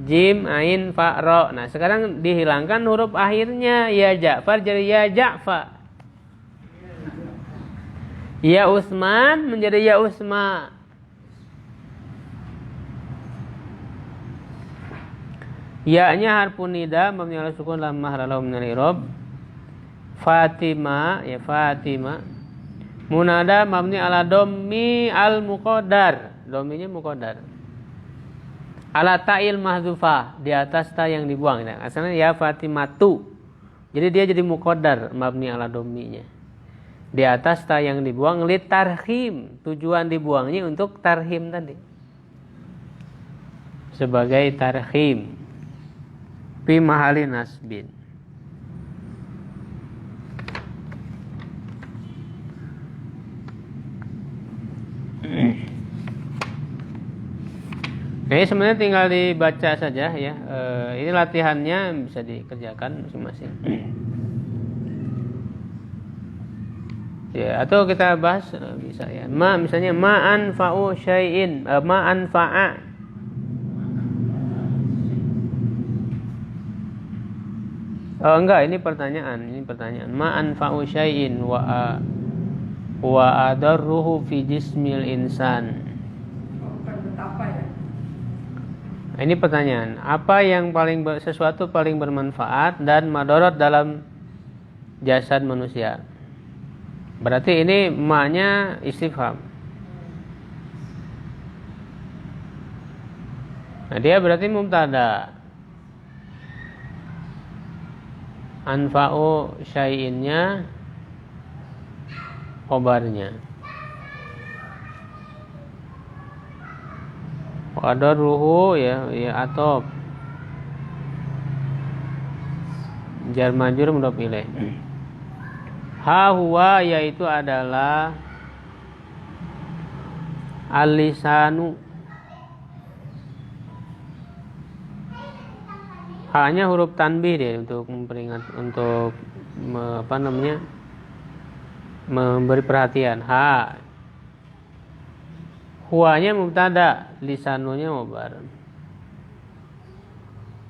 Jim, Ain, Fa, Ro. Nah, sekarang dihilangkan huruf akhirnya ya Ja'far jadi ya Ja'fa. Ya Utsman menjadi ya Utsma. Ya-nya harfun nida mabni ala sukun lam mahra lahu min al-i'rab. Fatima, ya Fatima. Munada mabni ala dhammi al-muqaddar. Dhamminya muqaddar. Ala ta'il mahdzufah, di atas ta yang dibuang. Nah, asalnya ya Fatimatu. Jadi dia jadi muqaddar mabni ala dhamminya. Di atas ta yang dibuang lit tarhim. Tujuan dibuangnya untuk tarhim tadi. Sebagai tarhim. Fi mahali nasbin. Ini sebenarnya tinggal dibaca saja ya. Ini latihannya bisa dikerjakan masing-masing. Ya, atau kita bahas bisa ya. Misalnya ma anfa'u syai'in, ma anfa'a. Oh enggak, ini pertanyaan. Ma anfa'u syai'in wa adarruhu fi jismil insan. Bukan betapa ya. Nah, ini pertanyaan. Apa yang sesuatu paling bermanfaat dan madarat dalam jasad manusia? Berarti ini ma-nya istifham. Nah, dia berarti mubtada. Anfa'u syai'innya khobarnya. Qadaruhu ya atop. Jar majrur mudhof ilaih. Ha huwa yaitu adalah al-lisanu. Ha-nya huruf tanbih dia untuk memberi perhatian. Ha. Huwanya mubtada, lisanunya mubar.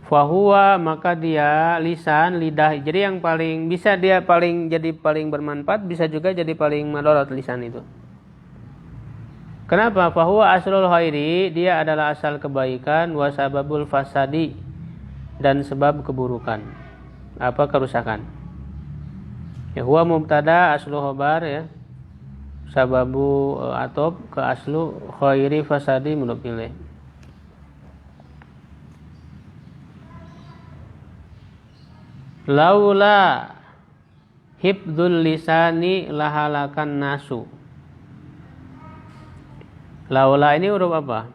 Fahuwa maka dia lisan lidah. Jadi yang paling bisa dia jadi paling bermanfaat, bisa juga jadi paling madarat lisan itu. Kenapa? Fahuwa aslul khairi, dia adalah asal kebaikan, wa sababul fasadi, dan sebab keburukan. Apa kerusakan? Ya huwa mubtada aslu khabar ya. Sababu atop ke aslu khairi fasadi mudhof ilaih. Laula hibdul lisani lahalakan nasu. Laula ini huruf apa?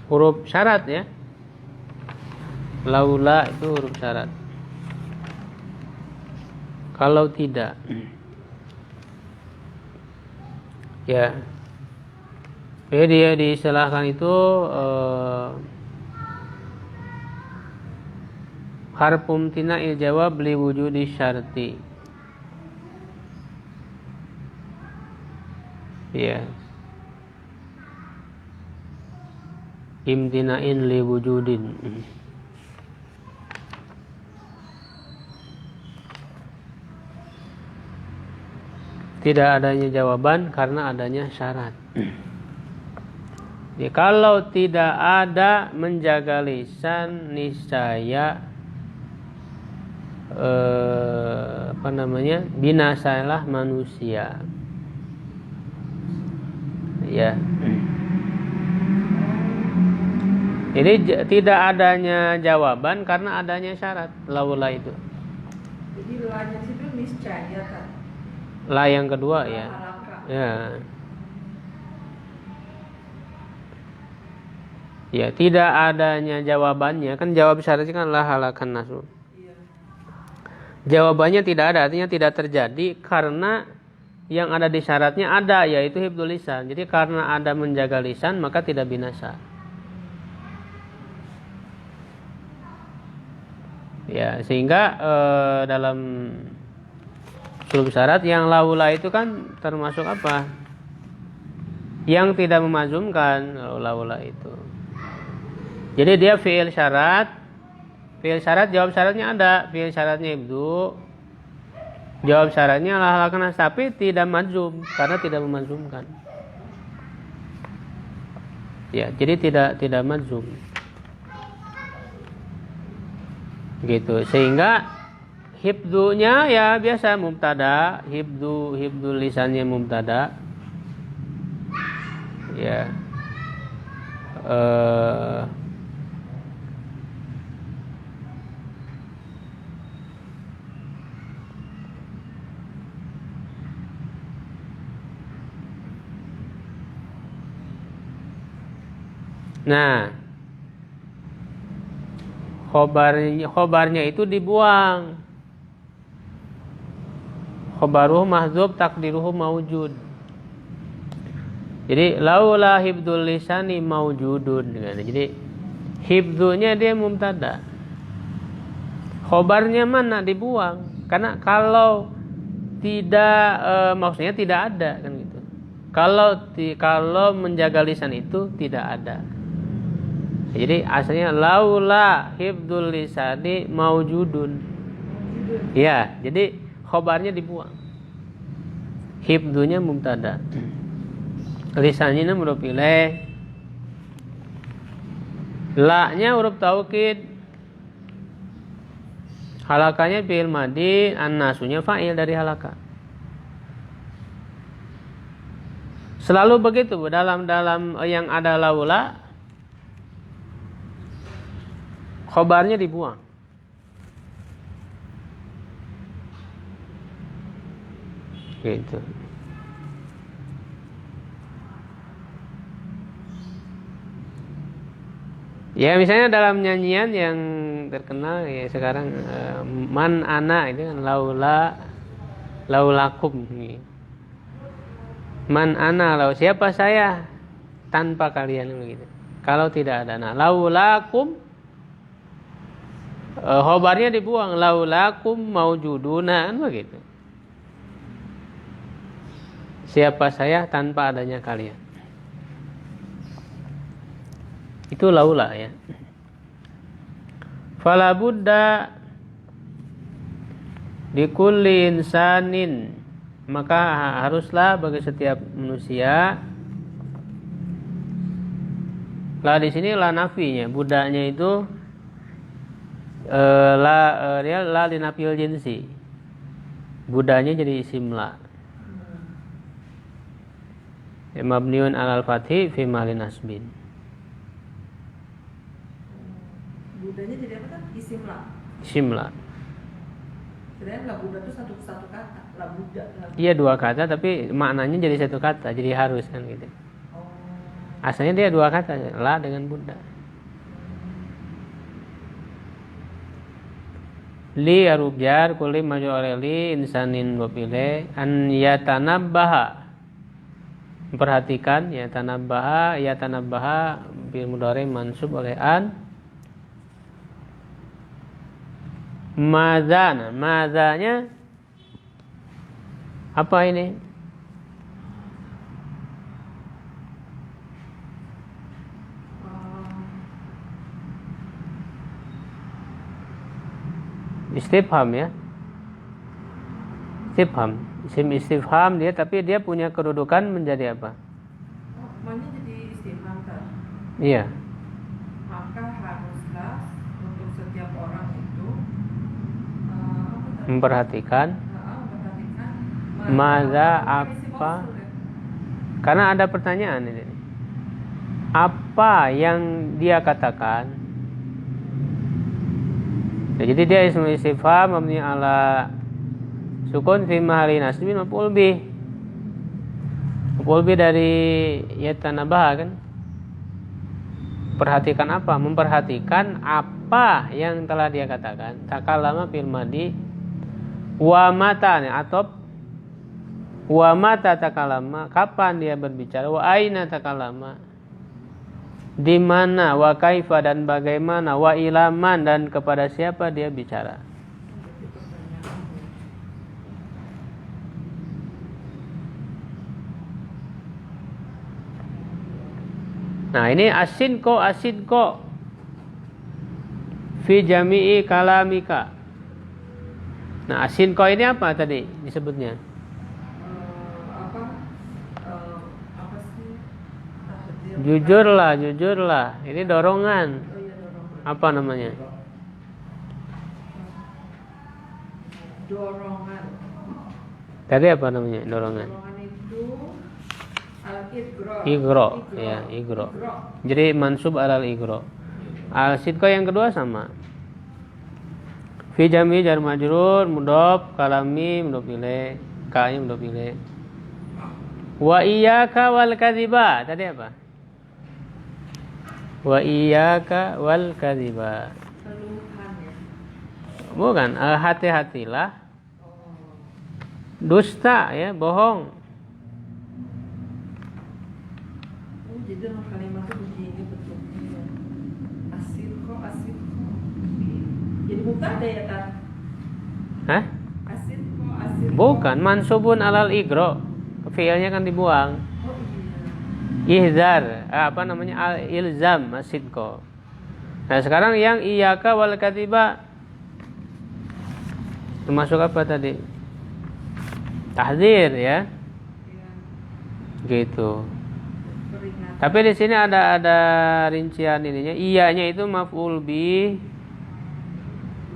Huruf syarat ya. Laula itu huruf syarat. Kalau tidak, ya, dia diistilahkan itu harfum tina'il jawab li wujudi syarti. Ya. Imtina'in li wujudin. Tidak adanya jawaban karena adanya syarat. Jadi kalau tidak ada menjaga lisan, niscaya binasalah manusia. Ya. Jadi tidak adanya jawaban karena adanya syarat laula itu. Jadi lanya situ niscaya kan. La yang kedua ya. Ya. Ya, tidak adanya jawabannya kan jawab syaratnya kan la halakan nasu. Iya. Jawabannya tidak ada, artinya tidak terjadi karena yang ada di syaratnya ada, yaitu hifdzul lisan. Jadi karena ada menjaga lisan maka tidak binasa. Ya, sehingga dalam sulub syarat yang laula itu kan termasuk apa? Yang tidak memazumkan laula itu. Jadi dia fi'il syarat, jawab syaratnya ada, fi'il syaratnya ibdu, jawab syaratnya lahalakan tapi tidak mazum karena tidak memazumkan. Ya, jadi tidak mazum. Gitu. Sehingga hibdunya ya biasa mubtada, hibdu lisannya mubtada. Ya. Nah, khobarnya itu dibuang. Khobaruhu mahdzub takdiruhu maujud. Jadi laula hibdul lisani maujudun. Jadi hibdunya dia mubtada. Khobarnya mana? Dibuang. Karena kalau tidak maksudnya tidak ada kan gitu. Kalau menjaga lisan itu tidak ada. Jadi asalnya laula hifdzul lisani maujudun. Ya, jadi khobarnya dibuang. Hifdzunya mubtada. Lisannya huruf ilaih. La-nya huruf taukid. Halakanya fi'il madi, an-nasunya fa'il dari halaka. Selalu begitu dalam yang ada laula, khobarnya dibuang. Gitu. Ya misalnya dalam nyanyian yang terkenal ya sekarang man ana itu kan laulakum. Man ana siapa saya tanpa kalian begitu. Kalau tidak ada laulakum khobarnya dibuang laulakum maujuduna kan begitu. Siapa saya tanpa adanya kalian. Itu laula ya. Fala budda likulli insanin, maka haruslah bagi setiap manusia. La di sini la nafinya, budanya itu la linafil jinsi. Budanya jadi isim la. Mabniun alal fathi fi mali nasbin. Budanya jadi apa kan? Isim la. Isim la. Sebenarnya la buddha itu satu kata. La buddha. Iya dua kata tapi maknanya jadi satu kata. Jadi harus kan gitu. Oh. Asalnya dia dua kata, la dengan buddha. Li huruf jar kulli majrur oleh li insanin wa file an yatanabbaha. Perhatikan ya tanabbaha bil mudhari mansub oleh an. Mazanya apa ini? Istifham ya. Istifham. Isim istifham dia tapi dia punya kedudukan menjadi apa? Maknanya jadi istifham kan? Iya. Maka haruslah untuk setiap orang itu Memperhatikan maza apa? Karena ada pertanyaan ini. Apa yang dia katakan? Ya, jadi dia ismul istifham mabni ala sukun fi mahalli nasbin maf'ul bih. Maf'ul bih dari yatanabah kan? Perhatikan apa? Memperhatikan apa yang telah dia katakan. Takallama fil madi wa mata atau wa mata takallama, kapan dia berbicara, wa aina takallama, di mana, wa kaifa dan bagaimana, wa ilaman dan kepada siapa dia bicara. Nah ini asinko fi jami'i kalamika. Nah asinko ini apa tadi disebutnya? Apa sih? Jujurlah. Ini dorongan. Oh iya, dorongan. Apa namanya? Dorongan. Tadi apa namanya dorongan? Dorongan itu al-igro. Igro. Ya, igro. Jadi mansub alal igro. Al-sidqo yang kedua sama. Fi jami jar majrur mudhof kalami mudhof ilaih, ka-nya mudhof ilaih. Wa iyyaka wal kadziba. Tadi apa? Wa iyyaka wal kadziba. Keluhan ya. Bukan, hati-hatilah dusta ya, bohong. Oh, jadi dalam kalimat itu begini bentuknya. Asirko. Jadi mubtada ya kan? Hah? Asidqo, asidqo. Bukan, mansubun alal igro. Fiilnya kan dibuang. Oh iya. Ihzar, apa namanya? Al ilzam asidqo. Nah, sekarang yang iyyaka wal katiba termasuk apa tadi? Tahdzir ya. Iya. Gitu. Peringatan. Tapi di sini ada rincian ininya. Iyanya itu maf'ul bih.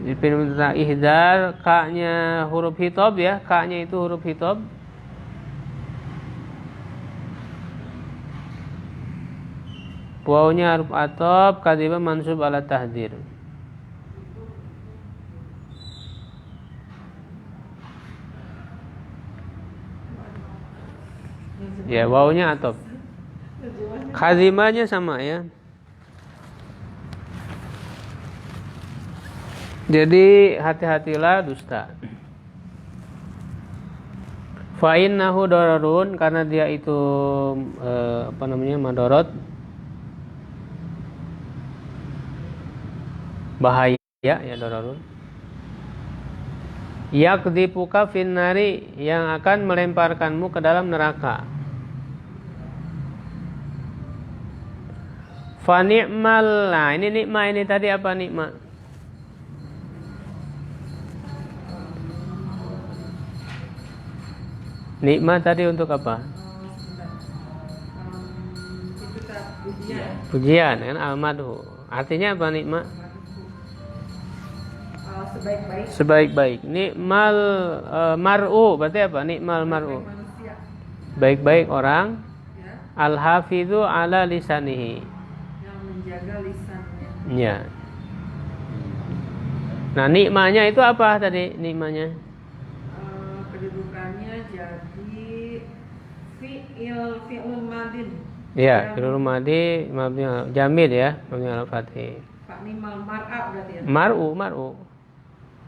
Dipilih tentang ihdar, ka-nya huruf hitab ya. Ka-nya itu huruf hitab. Wawnya huruf atop, katiba mansub ala tahdzir. Ya, wawnya atop. Khazimahnya sama ya. Jadi hati-hatilah dusta. Fa innahu dararun, karena dia itu madorot, bahaya ya dararun. Yakdipuka finnari, yang akan melemparkanmu ke dalam neraka. Fa ni'mal, nah ini nikmah, ini tadi apa nikmah? Nikmah tadi untuk apa? Sebentar. Itu tak ujian. Pujian kan, al-madhu. Artinya apa nikmah? Sebaik-baik. Sebaik-baik. Nikmal mar'u, berarti apa? Nikmal mar'u. Manusia. Baik-baik orang. Ya. Al-hafidhu ala lisanihi. Yang menjaga lisannya. Ya. Nah, nikmahnya itu apa tadi nikmahnya? Kedudukannya jadi fi'il madin. Iya, fi'il madhi mabni jamid ya, mabni al fathih. Pak nimal mar'a berarti ya. Mar'u.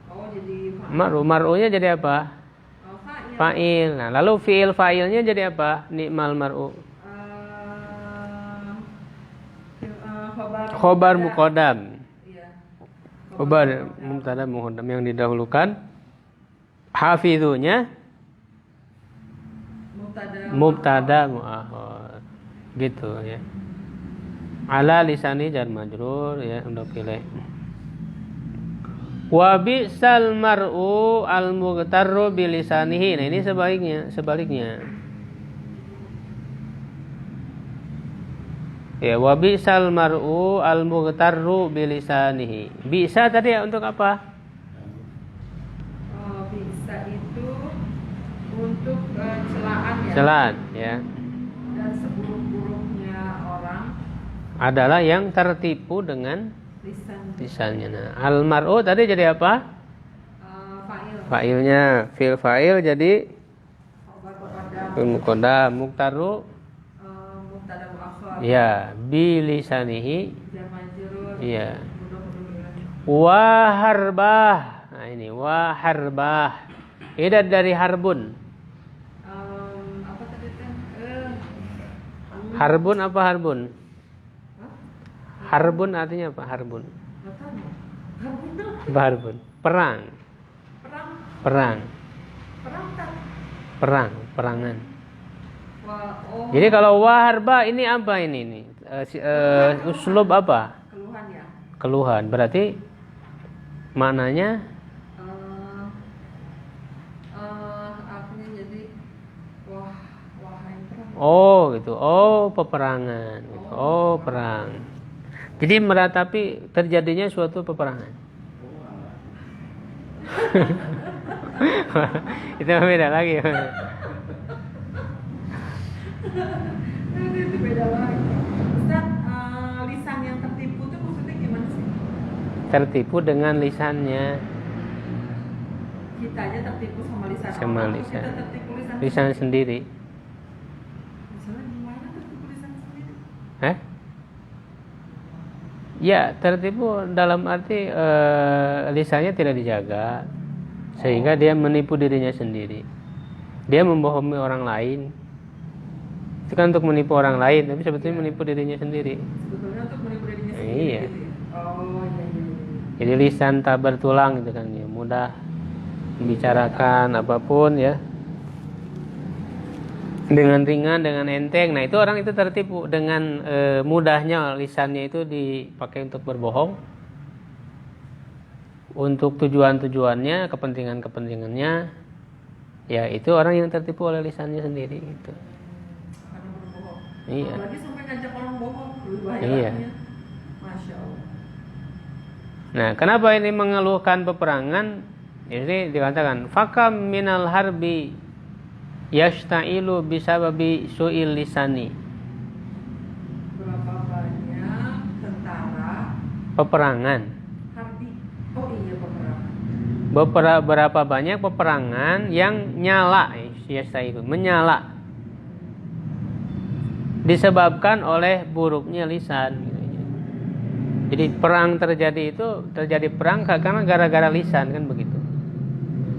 Oh, jadi Mar'unya jadi apa? fa'il. Fa'il. Nah, lalu fi'il fa'ilnya jadi apa? Nikmal mar'u. Khobar muqaddam. Iya. Khobar mubtada muqaddam yang didahulukan. Hafidhunya mubtada muakhar. Gitu ya. Ala lisani jar majrur ya, untuk pilih. Wa bi'sal mar'u al-mughtarru bilisanihi. Nah, ini sebaliknya. Ya, wa bi'sal mar'u al-mughtarru bilisanihi. Bisa tadi ya untuk apa? Bisa itu untuk celaan ya. Celaan ya. Dan seburuk-buruknya orang Adalah yang tertipu dengan lisan. lisannya. Nah, al-mar'u tadi jadi apa? Fa'il. Fa'ilnya fi'il fa'il jadi Khobar muqaddam. fi'il muqaddam, muqtarru Mubtada muakhar. ya bilisanihi Jar majrur. ya. Mudah-mudahan. Wa harbah. Nah, ini wa harbah. Ini dari harbun. Apa tadi teh? Harbun apa harbun? Harbun artinya apa? Harbun. Apa harbun? Perang. Perang kan? Perangan. Oh. Jadi kalau wa harba ini apa ini? Uslub apa? Keluhan ya. Keluhan. Berarti maknanya Artinya jadi wahai perang. oh gitu. Oh, peperangan gitu. Oh, perang. Jadi meratapi terjadinya suatu peperangan. Itu beda lagi. Itu beda lagi. Ustaz, lisan yang tertipu itu maksudnya gimana sih? Tertipu dengan lisannya. Kitanya tertipu sama lisan Sama orang, lisan. kita tertipu Lisan sendiri. Misalnya gimana tertipu lisan sendiri? Ya, tertipu dalam arti lisannya tidak dijaga, sehingga dia menipu dirinya sendiri. Dia membohongi orang lain. Itu kan untuk menipu orang lain, tapi sebetulnya menipu dirinya sendiri. Sebetulnya untuk menipu dirinya sendiri. Iya. Gitu ya? Oh iya. Jadi lisan tak bertulang gitu kan ya, mudah membicarakan apapun ya. Dengan ringan, dengan enteng. Nah, itu orang itu tertipu dengan mudahnya lisannya itu dipakai untuk berbohong. Untuk tujuan-tujuannya, kepentingan-kepentingannya, ya itu orang yang tertipu oleh lisannya sendiri gitu. Karena berbohong. Iya. Apalagi sampai ngajak orang bohong, lebih bahaya Iya. lagi ya. Masya Allah. Nah, kenapa ini mengeluhkan peperangan? Ini dikatakan fakam minal harbi yashtailu bisababi su'il lisani. Berapa banyak tentara Peperangan. harbi? Oh iya, peperangan. Berapa banyak peperangan yang nyala, yashtailu, menyala. Disebabkan oleh buruknya lisan. Jadi perang terjadi perang karena gara-gara lisan kan begitu.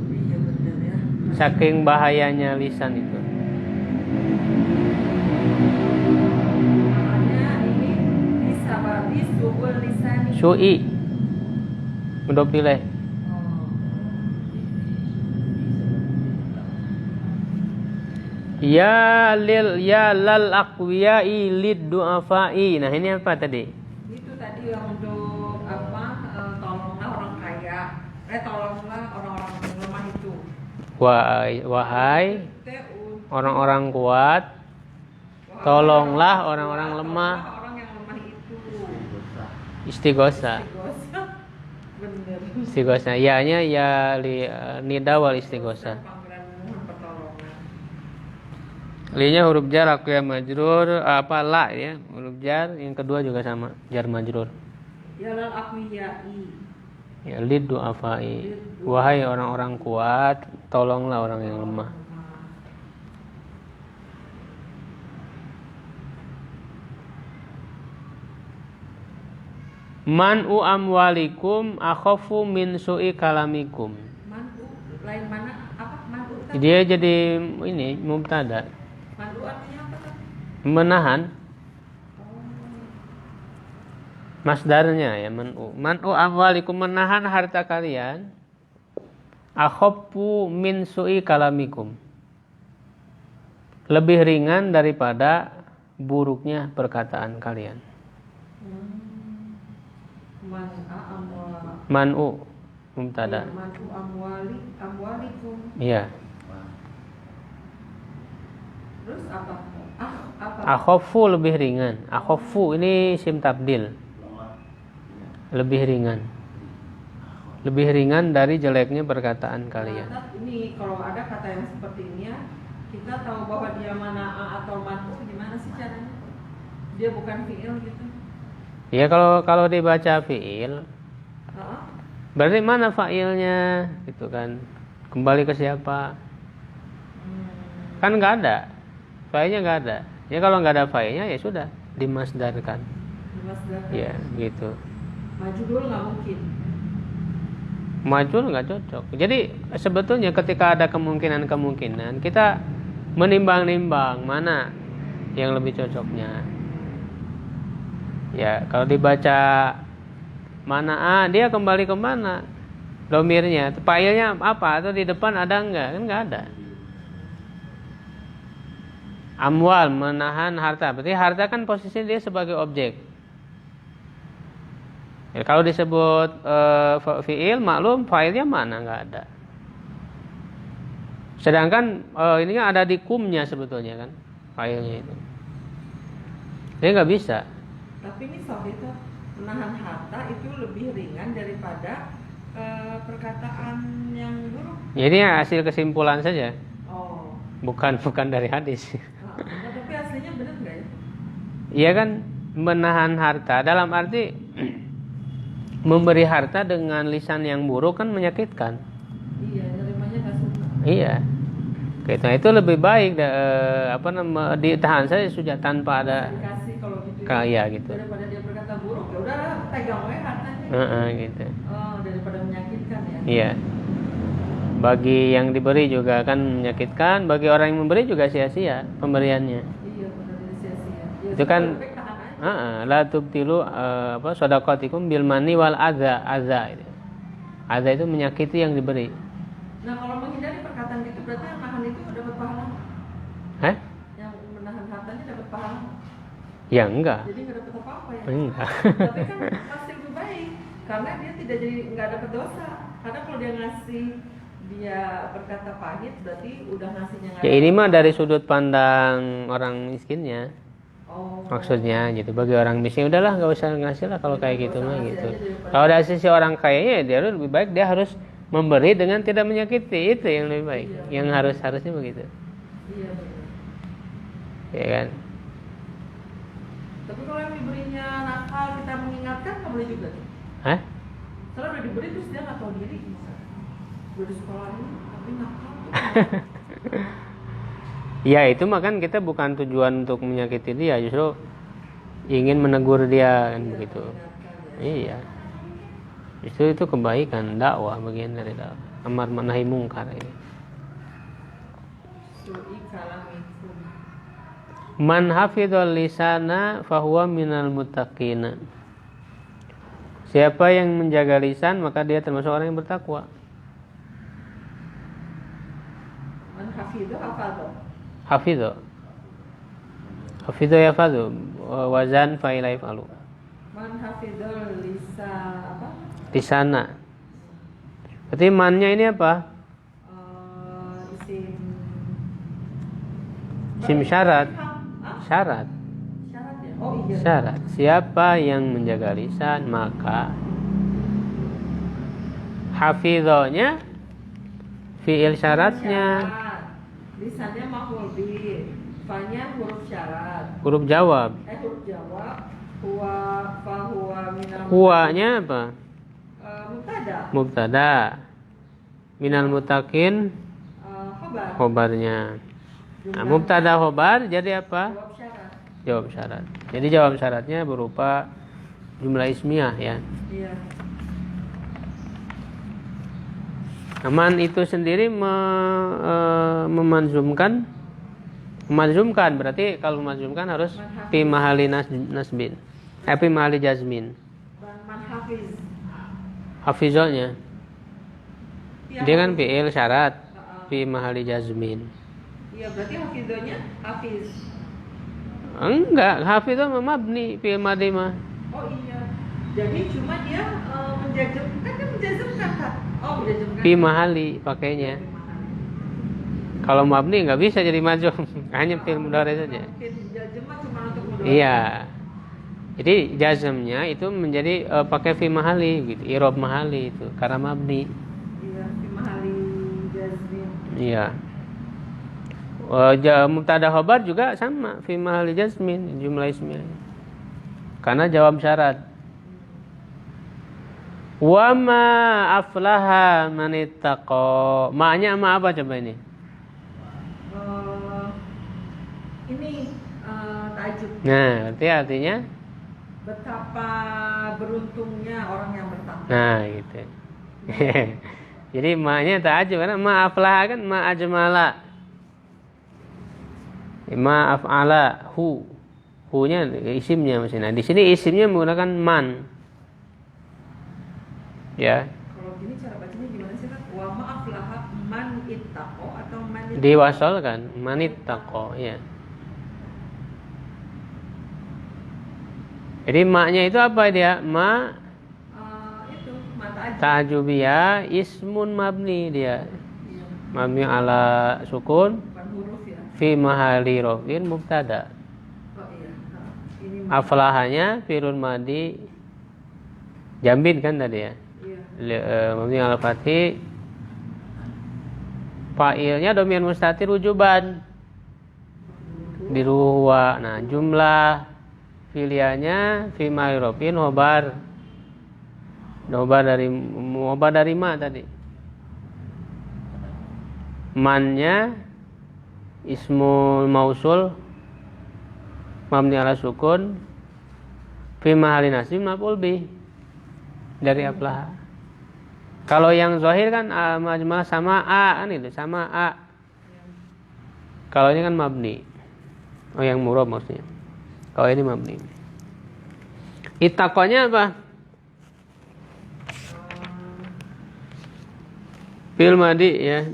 Iya benar ya. Saking bahayanya lisan itu. Namanya ini bisababi su'ul lisani. Su'i. Udah pilih. Ya lal aqwiyai lid du'afai. Nah, ini apa tadi? Itu tadi yang untuk apa? Tolonglah orang kaya. Tolonglah orang-orang lemah itu. Wahai orang-orang kuat, tolonglah orang-orang lemah. Orang yang lemah itu. Istighosa. Bener. Istighosa. Ya-nya ya nida wal istighosa. Panggilan mohon pertolongan. Li-nya huruf jar, aqwiyah majrur, apa la ya, huruf jar, yang kedua juga sama, jar majrur. Ya lal aqwiyai. Ya lid du'afai. Wahai orang-orang kuat, tolonglah orang yang lemah. Man'u amwalikum akhafu min su'i kalamikum. Man'u lain mana apa man'u tadi? Dia jadi ini mubtada. Man'u artinya apa tadi? Menahan. Masdarnya ya man'u. Man'u amwalikum, menahan harta kalian. Akhafu min su'i kalamikum. Lebih ringan daripada buruknya perkataan kalian. Man'u mubtada. Man'u amwalikum. Iya. Terus apa? Apa? Akhafu lebih ringan. Akhafu ini isim tabdil. Lebih ringan. Lebih ringan dari jeleknya perkataan kalian. Nah, ini kalau ada kata yang seperti ini ya, kita tahu bahwa dia mana atau man'u gimana sih caranya? Dia bukan fi'il gitu. Ya kalau dibaca fi'il, berarti mana fa'ilnya gitu kan? Kembali ke siapa? Kan nggak ada. Fa'ilnya nggak ada. Ya kalau nggak ada fa'ilnya ya sudah dimasdarkan. Dimasdarkan. Ya gitu. Majhul nggak mungkin. Majhul nggak cocok. Jadi sebetulnya ketika ada kemungkinan kita menimbang-nimbang mana yang lebih cocoknya. Ya kalau dibaca mana dia kembali ke mana domirnya, fa'ilnya apa, atau di depan ada enggak? Kan enggak ada. Amwal, menahan harta, berarti harta kan posisinya dia sebagai objek. Ya, kalau disebut fi'il maklum fa'ilnya mana, enggak ada. Sedangkan ini kan ada di kumnya sebetulnya kan fa'ilnya itu. Dia enggak bisa. Tapi ini soal itu menahan harta itu lebih ringan daripada perkataan yang buruk. Jadi hasil kesimpulan saja. Oh. Bukan dari hadis. Tapi aslinya benar nggak ya? Iya kan, menahan harta dalam arti memberi harta dengan lisan yang buruk kan menyakitkan. Iya, nerimanya nggak suka. Iya. Gitu. Itu lebih baik ditahan saja sudah tanpa ada Dikasih kalau gitu. Kaya gitu. Daripada dia berkata buruk, ya udah pegang aja hartanya. Gitu. Oh, daripada menyakitkan ya. Iya. Bagi yang diberi juga kan menyakitkan, bagi orang yang memberi juga sia-sia pemberiannya. Iya, benar sia-sia. Ya, Itu kan tahan aja. La tubtilu shadaqatikum bil mani wal adza. Adza itu menyakiti yang diberi. Nah, kalau menghindari perkataan gitu berarti yang nahan itu dapat pahala. Hah? Yang menahan hartanya dapat pahala. Ya enggak. Jadi nggak dapat apa-apa ya. Enggak. Tapi kan pasti lebih baik karena dia tidak jadi nggak dapat dosa. Karena kalau dia ngasih dia berkata pahit berarti udah ngasihnya nggak. Ya ini mah dari sudut pandang orang miskinnya. Oh. Maksudnya gitu, bagi orang miskin udahlah nggak usah ngasih lah kalau kayak gitu mah gitu. Kalau dari sisi orang kayanya dia lebih baik dia harus memberi dengan tidak menyakiti, itu yang lebih baik. Yang harusnya begitu. Iya benar. Ya kan? Tapi kalau yang diberinya nakal kita mengingatkan nggak boleh juga. Hah? Soalnya udah diberi terus dia nggak tahu diri misalnya. Udah di sekolahin tapi nakal. Ya itu mah kan kita bukan tujuan untuk menyakiti dia, justru ingin menegur dia kan begitu. Iya. Justru itu kebaikan, dakwah, bagian dari dakwah. Amar nahi mungkar ini. Man hafidhal lisana fahuwa minal muttaqina. Siapa yang menjaga lisan maka dia termasuk orang yang bertakwa. Man hafidho hafadho. Hafidho ya fadhu wazan fa'ila yaf'alu. Man hafidhal Lisana. Berarti mannya ini apa? Isim syarat. Syarat. Syarat ya? Oh iya. Syarat. Siapa yang menjaga lisan maka hafidhonya fi'il syaratnya. Lisannya maf'ul bih, fa-nya huruf syarat. Huruf jawab. Huruf jawab. Huwa minal. Huwanya apa? Mubtada. Minal mutakin. Khobarnya. Nah, mubtada khobar jadi apa? Jawab syarat. Jawab syarat. Jadi jawab syaratnya berupa jumlah ismiyah ya. Iya. Man itu sendiri memanzumkan berarti kalau memanzumkan harus fi mahali nasbin. Fi mahali jazmin. Man hafiz. Hafizolnya. Dia kan fi'il syarat fi mahali jazmin. Iya, berarti hafizolnya hafiz. Enggak, hafizol mabni fi'il madhi mah. Oh iya. Jadi cuma dia menjazmkan kan? Oh, menjazmkan. Fi mahali pakainya. Kalau mabni nggak bisa jadi majzum, hanya fi'il mudhari saja. Jazm cuma untuk mudhari. Iya. Jadi jazmnya itu menjadi pakai fi mahali gitu, i'rab mahali itu karena mabni. Iya, fi mahali jazmin. Iya. Mubtada khabar juga sama fi mahali jazmin jumlah ismiyah. Karena jawab syarat. Wa ma aflaha man ittaqa. Maknya ma apa coba ini? Ini ta'ajub. Nah, berarti artinya betapa beruntungnya orang yang bertakwa. nah, gitu. Jadi maknya ta'ajub karena ma aflaha kan ma ajmala. Ma af'ala hu. Hu-nya isimnya maksudnya. Nah, di sini isimnya menggunakan man. Ya. Kalau gini cara bacanya gimana sih kan? Wa ma'aflaha man ittaqo atau man ittaqo? Diwasolkan man ittaqo ya. Jadi maknya itu apa dia? Itu mata ta'jubiyah ismun mabni dia. Iya. Mabni ala sukun Bukan huruf ya. fi mahali rafin mubtada. Oh iya. Ini Aflahanya fi'il madi jamin kan tadi ya. iya. Mabni ala fathi fa'ilnya dhamir mustatir wujuban diruwa. Nah, jumlah filiannya fi ma'rufin khobar. Khobar dari ma tadi. Mannya ismul mausul mabni ala sukun fi mahali nasib maf'ul bih dari aflaha. Kalau yang zahir kan majmah sama a kan itu sama a. Kalau ini kan mabni. Oh yang murab maksudnya. Kalau ini mabni. Itakonya apa? Fi'il madi ya.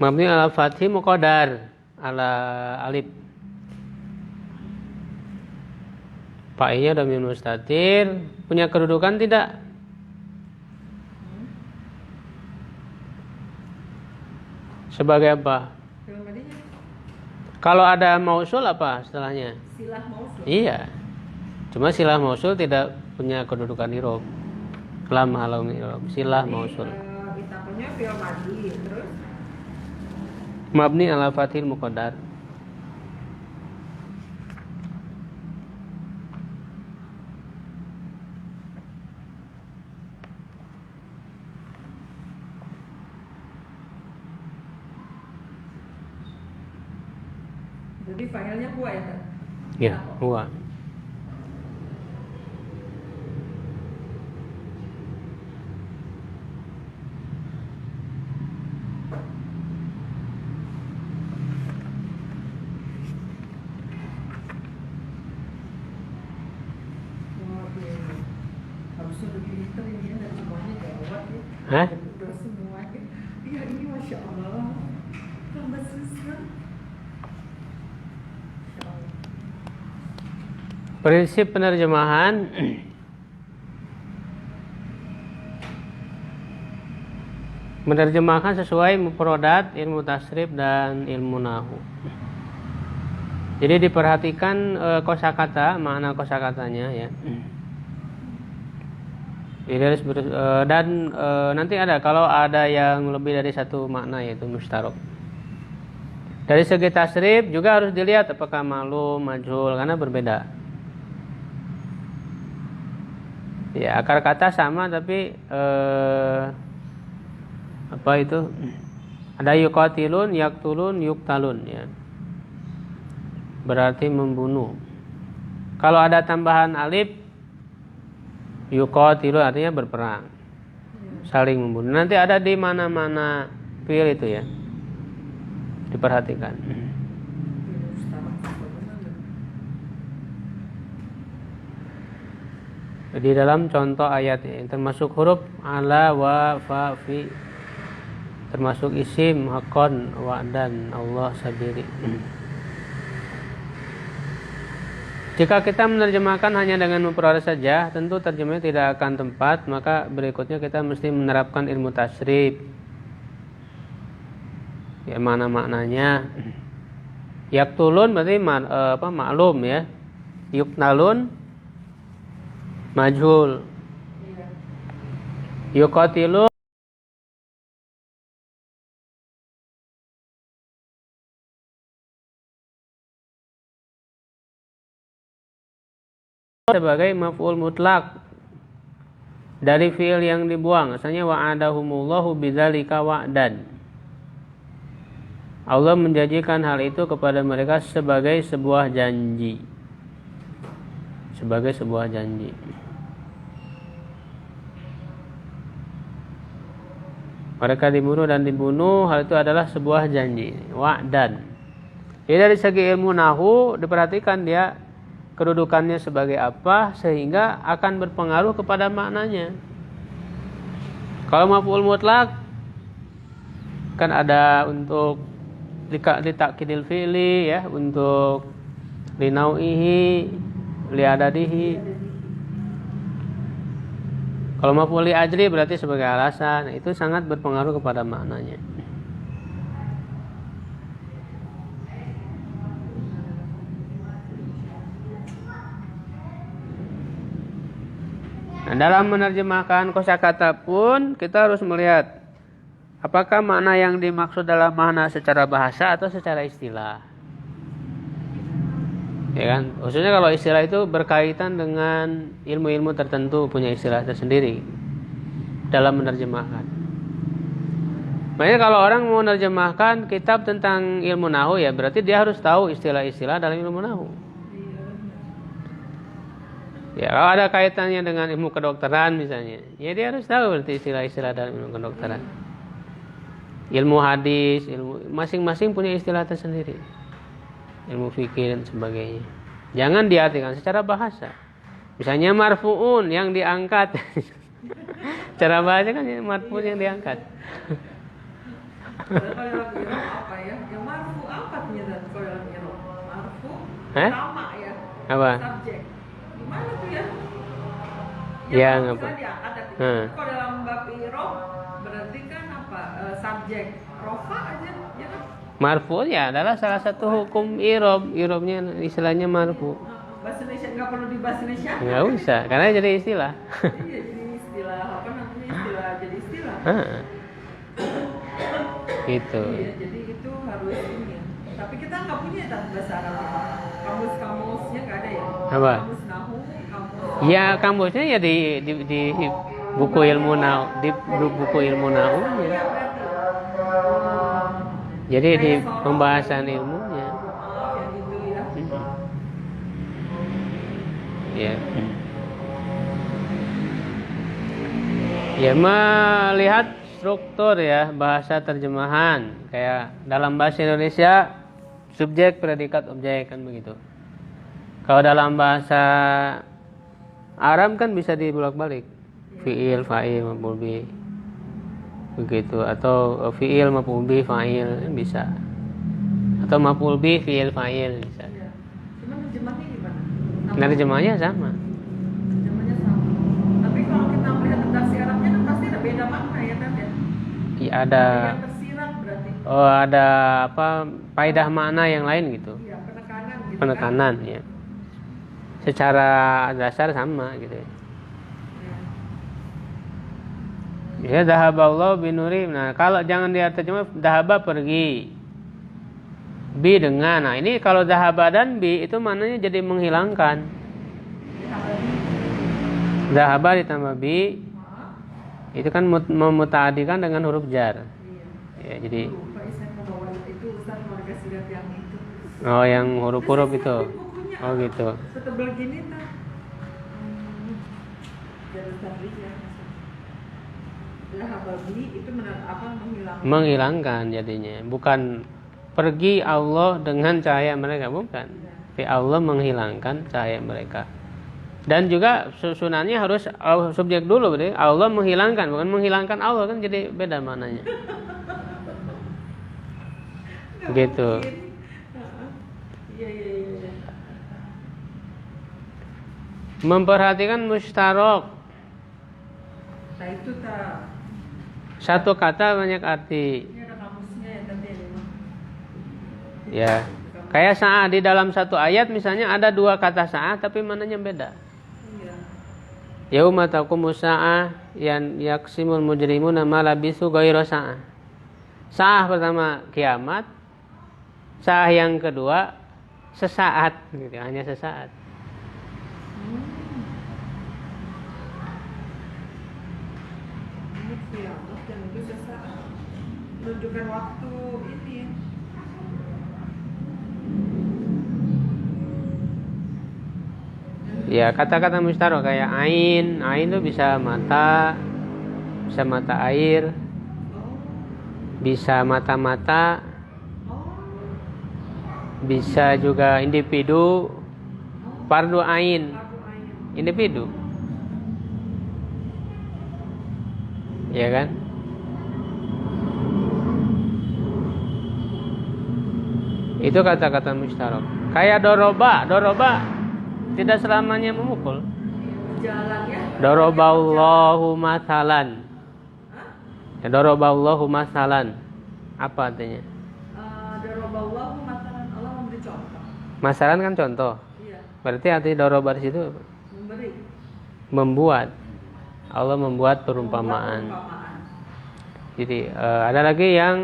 Mabni ala fathi muqaddar ala alif. Fa'ilnya udah mim mustatir, punya kedudukan tidak? Sebagai apa? Fi'il madinya Kalau ada mausul apa setelahnya? silah mausul. Iya. Cuma silah mausul tidak punya kedudukan i'rab. Lam halam i'rab. Silah mausul. Itakonya fi'il madi, terus Mabni ala fathil muqaddar. jadi fa'ilnya huwa ya kan? Ya, huwa. Harusnya udah pinter ini ya, dan semuanya gawat ya. Hah? Udah semuanya. Ya ini Masya Allah. Tambah susah. Masya Allah. Prinsip penerjemahan menerjemahkan sesuai mufradat, ilmu tasrif dan ilmu nahu. Jadi diperhatikan kosakata, makna kosakatanya ya. Dan nanti ada kalau ada yang lebih dari satu makna yaitu mustarok. Dari segi tasrif juga harus dilihat apakah maklum, majhul karena berbeda. Ya, akar kata sama tapi apa itu? Ada yuqatilun, yaktulun, yuktalun ya. Berarti membunuh. Kalau ada tambahan alif yuqatilun artinya berperang. Saling membunuh. Nanti ada di mana-mana fi'il itu ya. Diperhatikan. Di dalam contoh ayat ini termasuk huruf ala wa fa fi, termasuk isim hakon wa dan Allah sabiri. Jika kita menerjemahkan hanya dengan mufrad saja, tentu terjemahnya tidak akan tepat, maka berikutnya kita mesti menerapkan ilmu tasrif. Ya, mana maknanya? Yaktulun berarti maklum ya. Yuknalun majhul. Yuqatilun sebagai maf'ul mutlak dari fi'il yang dibuang. Asalnya wa'adahumullahu bidzalika wa'dan. Allah menjanjikan hal itu kepada mereka sebagai sebuah janji. Sebagai sebuah janji. Mereka dibunuh, hal itu adalah sebuah janji, wa'dan. Jadi dari segi ilmu nahu diperhatikan dia kedudukannya sebagai apa sehingga akan berpengaruh kepada maknanya. Kalau maf'ul mutlak kan ada untuk litakkidil fi'li ya, untuk linau'ihi, liadadihi. Kalau maf'ul li ajli berarti sebagai alasan, itu sangat berpengaruh kepada maknanya. Nah, dalam menerjemahkan kosakata pun kita harus melihat apakah makna yang dimaksud dalam makna secara bahasa atau secara istilah. Ya kan? Khususnya kalau istilah itu berkaitan dengan ilmu-ilmu tertentu, punya istilah tersendiri dalam menerjemahkan. Makanya kalau orang mau menerjemahkan kitab tentang ilmu nahu ya berarti dia harus tahu istilah-istilah dalam ilmu nahu. Ya, kalau ada kaitannya dengan ilmu kedokteran misalnya, ya dia harus tahu berarti istilah-istilah dalam ilmu kedokteran. Ilmu hadis, ilmu masing-masing punya istilah tersendiri. Ilmu fikih dan sebagainya. Jangan diartikan secara bahasa. Misalnya marfu'un yang diangkat. Cara bahasa kan marfu'un yang diangkat. Kalau dalam irob apa ya? Yang marfu apa ternyata kalau dalam irob? Marfu sama ya. Apa? Subjek. Gimana tuh ya? Ya, Yang ngapa? misalnya diangkat tapi Hmm. kalau dalam bab irob berarti kan apa? Subjek rofa aja, ya kan? Marfu ya adalah salah satu hukum irob. Irobnya istilahnya marfu. Bahasa Indonesia nggak perlu di bahasa Indonesia. Nggak usah, karena jadi istilah. Iya, jadi istilah apa namanya istilah jadi istilah. Gitu. Iya, jadi itu harus ini ya. Tapi kita nggak punya bahasa Arab. Kamus-kamusnya nggak ada ya. Apa? Kamus nahu, kamus. Ya kamusnya ya di buku ilmu nahu, di buku ilmu nahu Iya, ya. berarti. Jadi di Kayak sorong pembahasan gitu. ilmunya. Maaf ya gitu ya. Ya. Ya melihat struktur ya bahasa terjemahan kayak dalam bahasa Indonesia subjek predikat objek kan begitu. Kalau dalam bahasa Arab kan bisa dibolak-balik fiil, fa'il, maf'ul bih begitu, atau fiil, maf'ul bih, fa'il kan bisa, atau maf'ul bih, fiil, fa'il bisa. Iya. Cuman terjemahnya gimana? Nah terjemahnya sama. Terjemahnya sama. Tapi kalau kita melihat redaksi Arabnya kan pasti ada beda makna ya kan ya. Ya, ada Yang tersirat berarti. ada apa faedah makna yang lain gitu. Iya, penekanan gitu. Penekanan ya. Secara dasar sama gitu. Kan? Ya dahaballahu binuri. Nah, kalau jangan diterjemah dahaba pergi. Bi dengan. Nah, ini kalau dahaba dan bi itu maknanya jadi menghilangkan. Dahaba ditambah bi itu kan memutaadikan dengan huruf jar. Iya. Ya, jadi Lupa saya mau bawa itu Ustaz mau kasih lihat yang itu. oh yang huruf-huruf itu. Bukunya Oh gitu. setebal gini tuh. Jadi tadi ya. Lahababi itu apa menghilangkan. Menghilangkan jadinya. Bukan pergi Allah dengan cahaya mereka, bukan. Tapi Allah menghilangkan cahaya mereka. Dan juga susunannya harus subjek dulu berarti Allah menghilangkan, bukan menghilangkan Allah, kan jadi beda maknanya. Gitu. Iya. Memperhatikan mustarok. Nah itu tak. Satu kata banyak arti. Ini ada kamusnya ya tadi ya. Ya. Kayak saat di dalam satu ayat misalnya ada dua kata saat tapi maknanya beda. Iya. Yauma taqumu sa'ah yaksimul mujrimuna ma labisu ghairu sa'ah. Sa'ah pertama kiamat. Sa'ah yang kedua sesaat gitu, hanya sesaat. Ini kiamat dan itu sesaat menunjukkan waktu ini. Ya kata-kata mustarok kayak ain itu bisa mata air, bisa mata-mata, bisa juga individu, fardu ain, individu, ya kan? Itu kata-kata mustarok. Kayak doroba tidak selamanya memukul. Jalan ya. Doroballahu masalan. Ya, doroballahu masalan. Apa artinya? Doroballahu masalan, Allah memberi contoh. Masalan kan contoh. Iya. Berarti arti doroba di situ Memberi. membuat. Allah membuat perumpamaan. Jadi ada lagi yang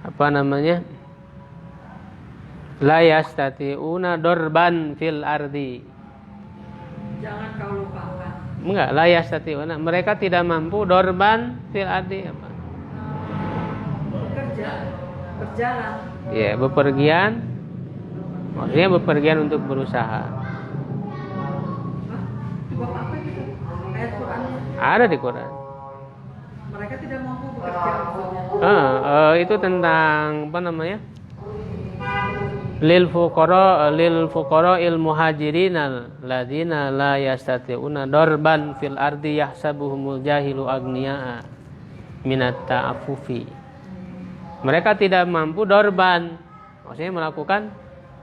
apa namanya? La yastati'una dorban fil ardi. Jangan kau lupakan. Enggak, la yastati'una. Mereka tidak mampu dorban fil ardi apa? Bekerja, berjalan. Ya, bepergian. Maksudnya bepergian untuk berusaha. Hah? Bab apa gitu? Ayat Qurannya. Ada di Quran. Mereka tidak mampu bekerja maksudnya. Itu tentang apa namanya? lil fuqara il muhajirin alladzina la yastati'una darban fil ardi yahsabuhumul jahilu agniya'a minat ta'affufi. Mereka tidak mampu dorban, maksudnya melakukan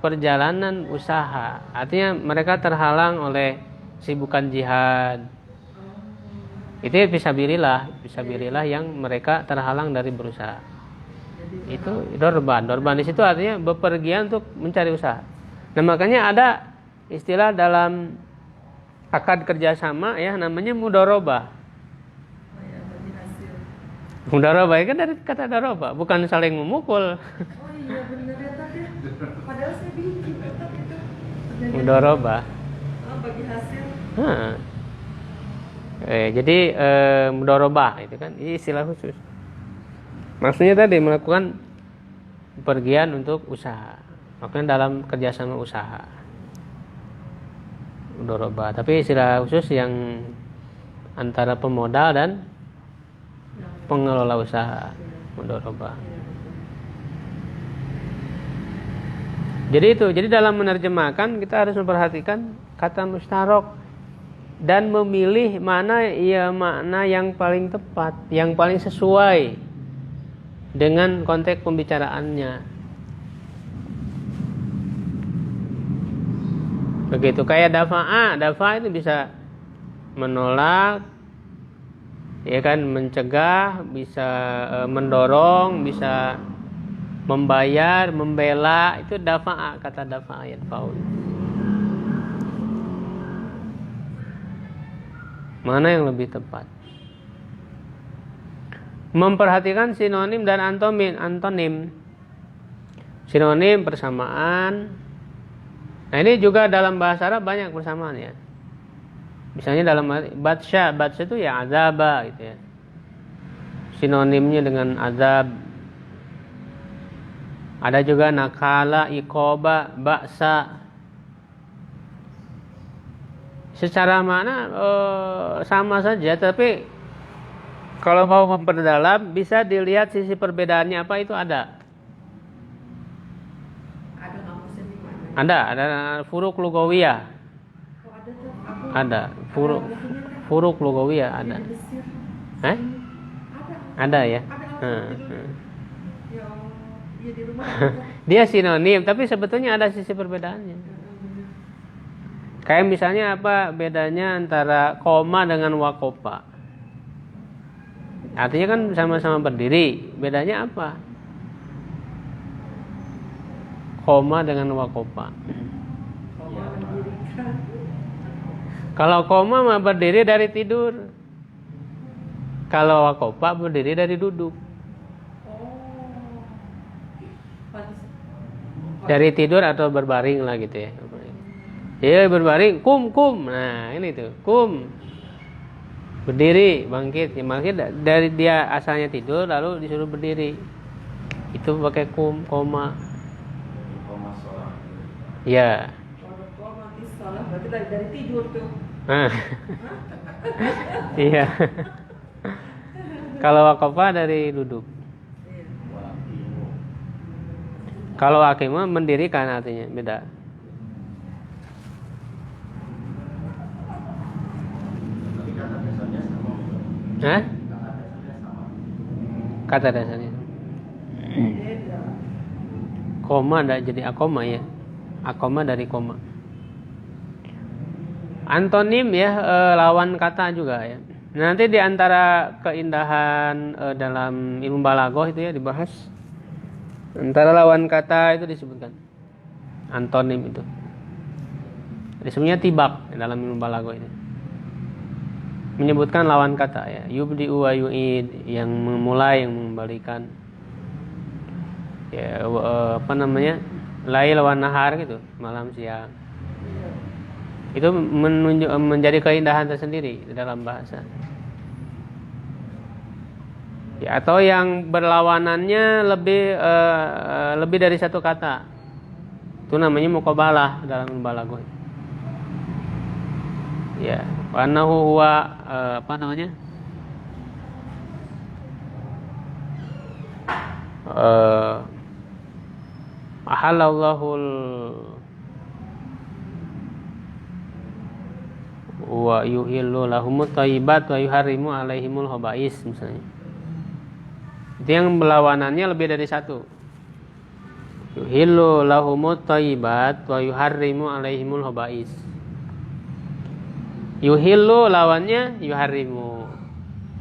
perjalanan usaha. Artinya mereka terhalang oleh sibukan jihad. Itu fisabilillah yang mereka terhalang dari berusaha. Itu dorban di situ artinya bepergian untuk mencari usaha. Nah makanya ada istilah dalam akad kerjasama ya namanya mudharabah. Mudharabah kan dari kata darabah, bukan saling memukul. Oh iya benar ya Tat ya. Padahal saya bikin Tat itu. Mudharabah. Bagi hasil. Jadi mudharabah itu kan ini istilah khusus. Maksudnya tadi melakukan pergian untuk usaha. Makanya dalam kerjasama usaha. Mudharabah. Tapi istilah khusus yang antara pemodal dan pengelola usaha. Mudharabah. Jadi dalam menerjemahkan kita harus memperhatikan kata mustarok dan memilih mana yang paling tepat, yang paling sesuai dengan konteks pembicaraannya. Begitu kayak dafa itu bisa menolak, ya kan, mencegah, bisa mendorong, bisa membayar, membela, itu dafa, kata dafa ayat faul. Mana yang lebih tepat? Memperhatikan sinonim dan antonim. Sinonim persamaan. Nah ini juga dalam bahasa Arab banyak persamaan ya. Misalnya dalam batsya itu ya azaba gitu ya. Sinonimnya dengan azab. Ada juga nakala, iqoba, ba'sa. Secara makna sama saja, tapi kalau mau memperdalam bisa dilihat sisi perbedaannya apa itu ada. Ada kamusnya di mana? Ada furuk lugawiyah. Oh ada tuh. Ada furuk lugawiyah ada. Ada. Ada ya. Ada. Ya, dia di rumah. Dia sinonim, tapi sebetulnya ada sisi perbedaannya. Kayak misalnya apa bedanya antara koma dengan wakopa? Artinya kan sama-sama berdiri. Bedanya apa? Koma dengan wakopa. Kalau koma mah berdiri dari tidur. Kalau wakopa berdiri dari duduk. Dari tidur atau berbaring lah gitu ya. Iya berbaring, kum. Nah ini tuh, kum. Berdiri, bangkit. Ya, maksudnya dari dia asalnya tidur lalu disuruh berdiri. Itu pakai koma. Koma sholat. Iya. Koma di sholat berarti dari tidur tuh. Iya. Kalau wakofa dari duduk. Kalau hakimu mendirikan artinya beda. Tapi kata dasarnya sama. Hah? Kata dasarnya sama. Kata dasarnya. Koma ada jadi akoma ya. Akoma dari koma. Antonim ya lawan kata juga ya. Nanti di antara keindahan dalam ilmu balaghah itu ya dibahas. Antara lawan kata itu disebutkan antonim itu. Disebutnya tibak dalam ilmu balaghah itu. Menyebutkan lawan kata ya. Yubdi'u wa yu'id, yang memulai, yang mengembalikan. Ya apa namanya? Lail wa nahar gitu, malam siang. Itu menjadi keindahan tersendiri dalam bahasa. Ya, atau yang berlawanannya lebih dari satu kata. Itu namanya muqabalah dalam balaghah. Ya, wa annahu huwa apa namanya? ahallallahul wa yuhillu lahumut thayyibat wa yuharrimu alaihimul khaba'is misalnya. Itu yang berlawanannya lebih dari satu. Yuhillu lahumut thayyibat wa yuharrimu alaihimul khaba'is. Yuhillu lawannya yuharrimu.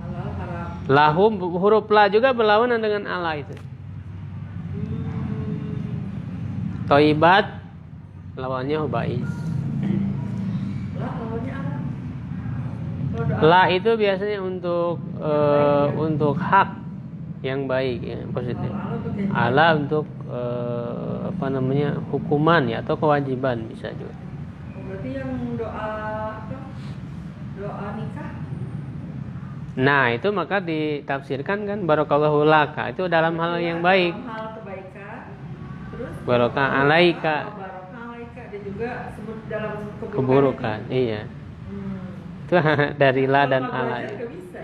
Halal haram. Lahum huruf la juga berlawanan dengan ala itu. Thayyibat lawannya khaba'is. Lah lawannya apa? Kalau doa La itu biasanya untuk hak yang baik ya, positif. Ala untuk apa namanya hukuman ya atau kewajiban bisa juga. Berarti yang doa apa? Doa nikah. Nah itu maka ditafsirkan kan barakallahu laka itu dalam hal yang baik. Dalam hal kebaikan. Terus Barokah alaika barokah alaika dan juga sebut dalam keburukan. Iya. Itu dari la dan ala.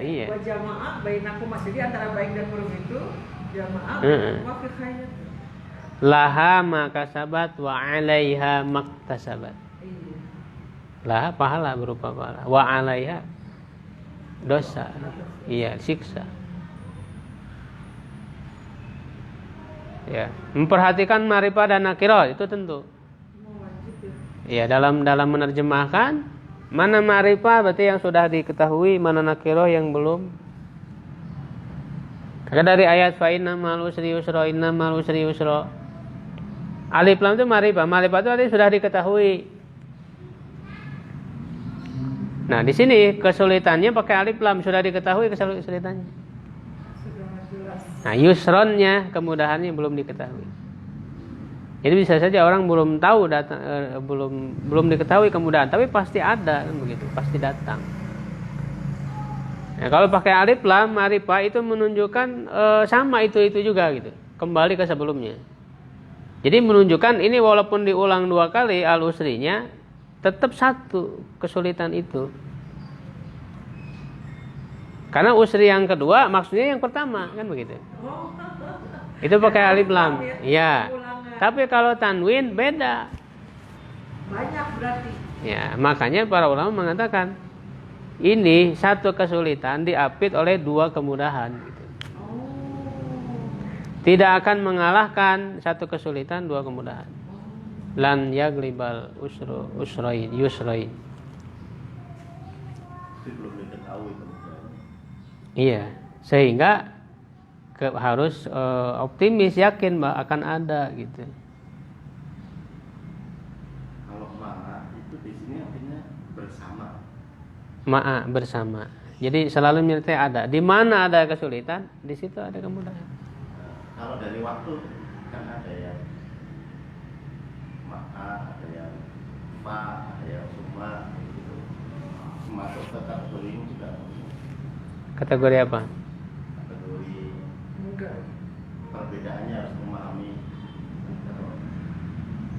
Iya. Wa jamaah bainakum jadi antara baik dan buruk itu jamaah wa fi khair. Laha makasabat wa alaiha maktasabat. Iya. Laha pahala berupa pahala. Wa alaiha dosa. Iya, siksa. Ya, memperhatikan ma'rifah dan nakirah itu tentu. Ya, dalam menerjemahkan mana ma'rifah berarti yang sudah diketahui, mana nakirah yang belum. Karena dari ayat fa inna ma'al usri yusra inna ma'al usri yusra. Alif lam itu ma'rifah. Ma'rifah itu artinya sudah diketahui. Nah, di sini kesulitannya pakai alif lam, sudah diketahui kesulitannya. Nah, yusronnya kemudahannya belum diketahui. Jadi bisa saja orang belum tahu belum diketahui kemudahan, tapi pasti ada kan begitu, pasti datang. Nah, kalau pakai alif lam ma'rifah itu menunjukkan sama itu juga gitu. Kembali ke sebelumnya. Jadi menunjukkan ini walaupun diulang 2 kali al-usrinya tetap satu kesulitan itu. Karena usri yang kedua maksudnya yang pertama kan begitu. Itu pakai alif lam. Iya. Tapi kalau tanwin beda. Banyak berarti. Ya, makanya para ulama mengatakan ini satu kesulitan diapit oleh 2 kemudahan gitu. Tidak akan mengalahkan satu kesulitan 2 kemudahan. Lan yaglibal yusrain. Itu belum diketahui kemudian. Iya, sehingga harus optimis, yakin bahwa akan ada gitu. Kalau ma'a itu di sini artinya bersama. Ma'a bersama. Jadi selalu menyertai ada. Di mana ada kesulitan, di situ ada kemudahan. Kalau dari waktu kan ada yang ma'a, ada yang fa, ada yang summa gitu. Masuk ke kategori ini juga. Kategori apa? Kategori Enggak. perbedaannya harus memahami.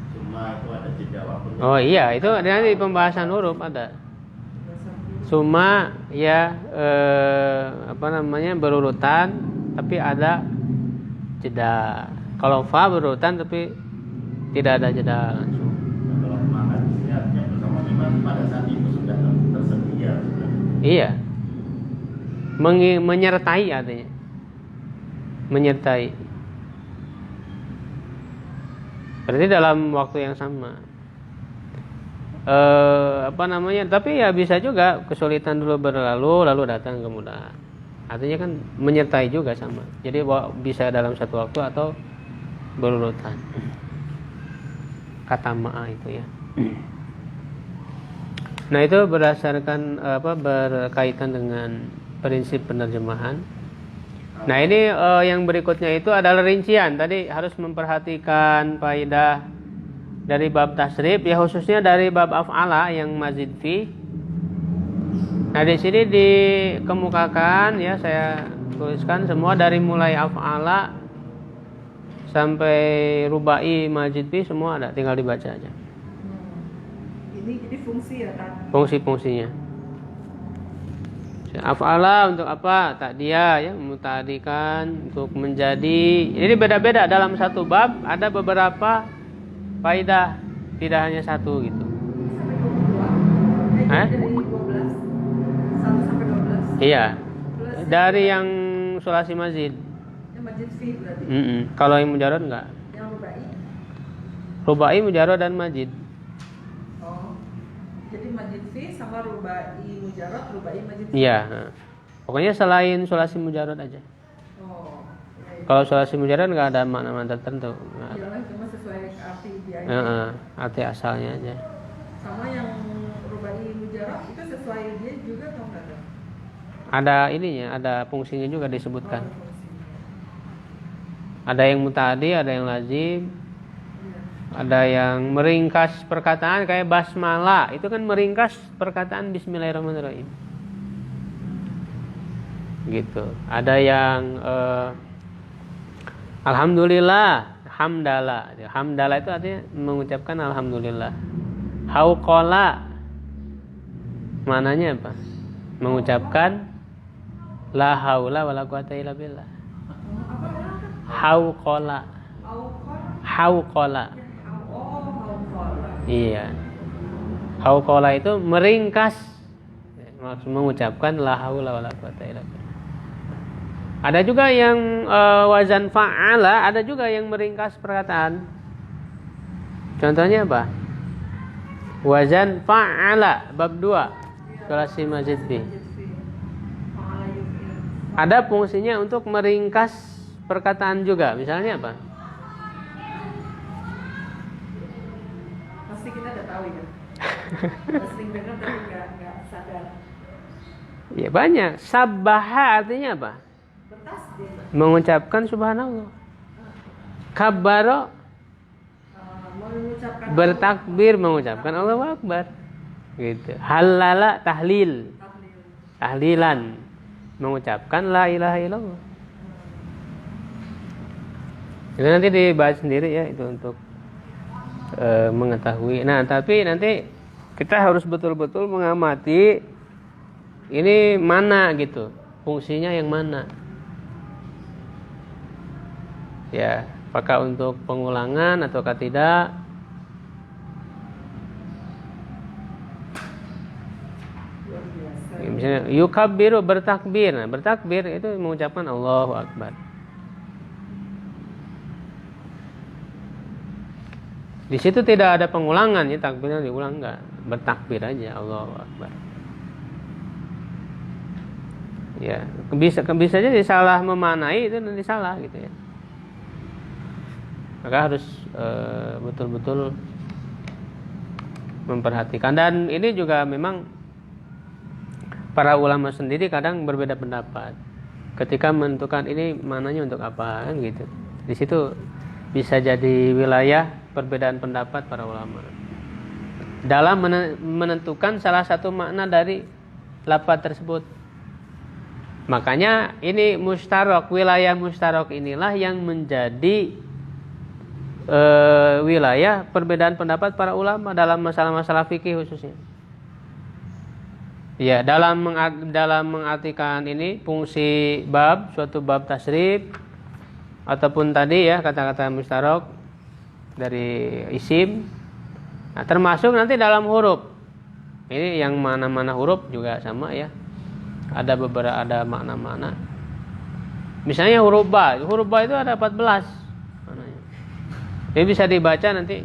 Summa itu ada jeda waktunya. Oh iya, itu nanti pembahasan huruf ada. Summa ya berurutan tapi ada jeda. Kalau fa berurutan tapi tidak ada jeda langsung. Kalau makan di sini artinya bersama memang pada saat itu sudah tersedia. Iya. Menyertai artinya. Menyertai. Berarti dalam waktu yang sama. Tapi ya bisa juga kesulitan dulu berlalu lalu datang kemudahan. Artinya kan menyertai juga sama. Jadi bisa dalam satu waktu atau berurutan. Kata ma'a itu ya. Nah itu berdasarkan berkaitan dengan prinsip penerjemahan. Nah ini yang berikutnya itu adalah rincian. Tadi harus memperhatikan faedah dari bab tasrif ya, khususnya dari bab af'ala yang mazid fi. Nah di sini dikemukakan ya, saya tuliskan semua dari mulai af'ala sampai rubai mazid fi semua ada, tinggal dibaca aja. Ini jadi fungsi ya kan? Fungsi-fungsinya. Af'ala untuk apa? Takdia ya, muta'adikan untuk menjadi. Ini beda-beda dalam satu bab ada beberapa faidah, tidak hanya satu gitu. Sampai 22. Dari 12. 1 sampai 12. Iya. Plus Dari yang sulasi mazid. yang majid fi berarti. Kalau yang mujarrad enggak. Yang rubai. Rubai, mujarrad dan majid. Oh. Jadi majid fi sama rubai mujarrad, rubai majid fi. Iya. Pokoknya selain sulasi mujarrad aja. Oh. Ya, ya. Kalau sulasi mujarrad enggak ada makna-makna tertentu. Nggak ada. Iyalah, cuma sesuai arti dia. Arti asalnya aja. Sama yang rubai mujarrad itu sesuai dia juga atau enggak? Ada ininya, ada fungsinya juga disebutkan. Oh, fungsinya. Ada yang muta'addi, ada yang lazim, Iya. ada yang meringkas perkataan kayak basmalah. Itu kan meringkas perkataan bismillahirrahmanirrahim. Gitu. Ada yang alhamdulillah, hamdalah. Hamdalah itu artinya mengucapkan alhamdulillah. Hauqala mananya apa? Mengucapkan la haula wala quwata illa billah. Hauqala. Hauqala. Iya. Hauqala itu meringkas, maksud mengucapkan la haula wala quwata illa billah. Ada juga yang wazan fa'ala, ada juga yang meringkas perkataan. Contohnya apa? Wazan fa'ala bab 2 sulasi mazid fi. Ada fungsinya untuk meringkas perkataan juga. Misalnya apa? Pasti kita udah tahu ya. Sering dengar tapi nggak sadar. Ya banyak. Sabbaha artinya apa? Bertasbih. Mengucapkan subhanallah. Kabbaro Mengucapkan bertakbir, mengucapkan Allahu Akbar. Gitu. Halala tahlil. tahlil. Tahlilan, mengucapkan la ilaha illallah. Itu nanti dibahas sendiri ya, itu untuk mengetahui. Nah, tapi nanti kita harus betul-betul mengamati ini mana gitu, fungsinya yang mana. Ya, apakah untuk pengulangan ataukah tidak? Luar biasa. Ya, misalnya yukabbiru, bertakbir. Nah, bertakbir itu mengucapkan Allahu Akbar. Di situ tidak ada pengulangan ya, takbirnya diulang enggak. Bertakbir aja Allahu Akbar. Ya, bisa aja disalah memanai, itu nanti salah gitu ya. Maka harus betul-betul memperhatikan. Dan ini juga memang para ulama sendiri kadang berbeda pendapat ketika menentukan ini mananya untuk apa kan gitu. Di situ bisa jadi wilayah perbedaan pendapat para ulama dalam menentukan salah satu makna dari lafaz tersebut. Makanya ini mustarok, wilayah mustarok inilah yang menjadi wilayah perbedaan pendapat para ulama dalam masalah-masalah fikih khususnya. Ya, dalam mengartikan ini fungsi bab, suatu bab tasrif ataupun tadi ya kata-kata mustarok dari isim. Nah, termasuk nanti dalam huruf. Ini yang mana-mana huruf juga sama ya. Ada beberapa, ada makna-makna. Misalnya huruf ba itu ada 14 maknanya. Ini bisa dibaca nanti.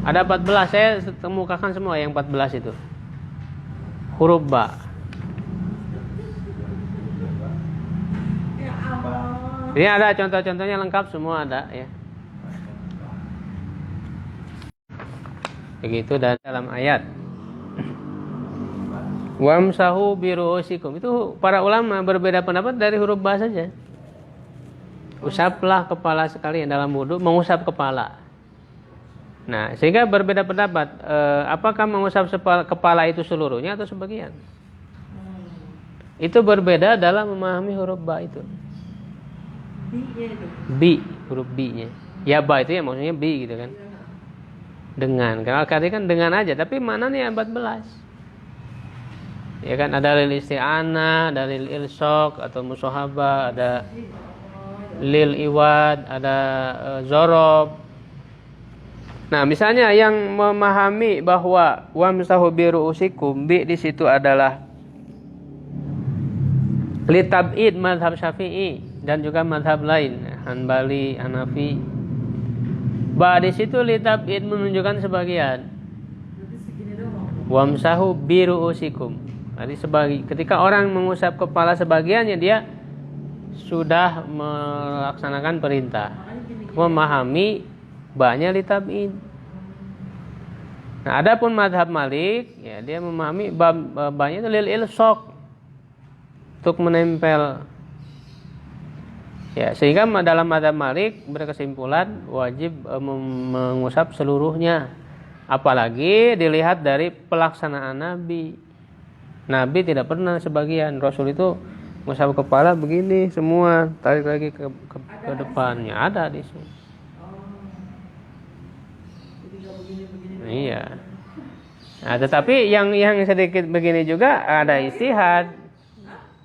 Ada 14, saya temukan semua yang 14 itu. Huruf ba. Ya Allah. Ini ada contoh-contohnya lengkap semua ada ya. Begitu dan dalam ayat wamsahu biruusikum itu para ulama berbeda pendapat dari huruf ba saja. Usaplah kepala sekalian dalam wudu, mengusap kepala. Nah, sehingga berbeda pendapat apakah mengusap kepala itu seluruhnya atau sebagian. Itu berbeda dalam memahami huruf ba itu. Bi-nya itu. Bi, huruf bi-nya. Ya ba itu ya maksudnya bi gitu kan. Dengan, karena kan dengan aja, tapi maknanya 14. Ya kan, ada lil isti'anah, ada lil ilsok atau musohabah, ada lil iwad, ada zorob. Nah, misalnya yang memahami bahwa wamsahu bi ru'usikum, bi di situ adalah litab'id mazhab Syafi'i dan juga mazhab lain, Hanbali, Hanafi. Ba di situ litab'id menunjukkan sebagian. Berarti segini doang. Wamsahu bi ru'usikum. Jadi ketika orang mengusap kepala sebagiannya, dia sudah melaksanakan perintah. Memahami ba-nya litab'id. Nah, adapun mazhab Malik, ya dia memahami ba-nya itu lil ilsaq, untuk menempel. Ya, sehingga dalam mazhab Malik berkesimpulan wajib mengusap seluruhnya. Apalagi dilihat dari pelaksanaan Nabi. Nabi tidak pernah sebagian. Rasul itu mengusap kepala begini semua, tarik lagi ke depannya. Ada di sini. Jadi nggak begini-begini. Iya. Nah, tetapi yang sedikit begini juga ada istihad.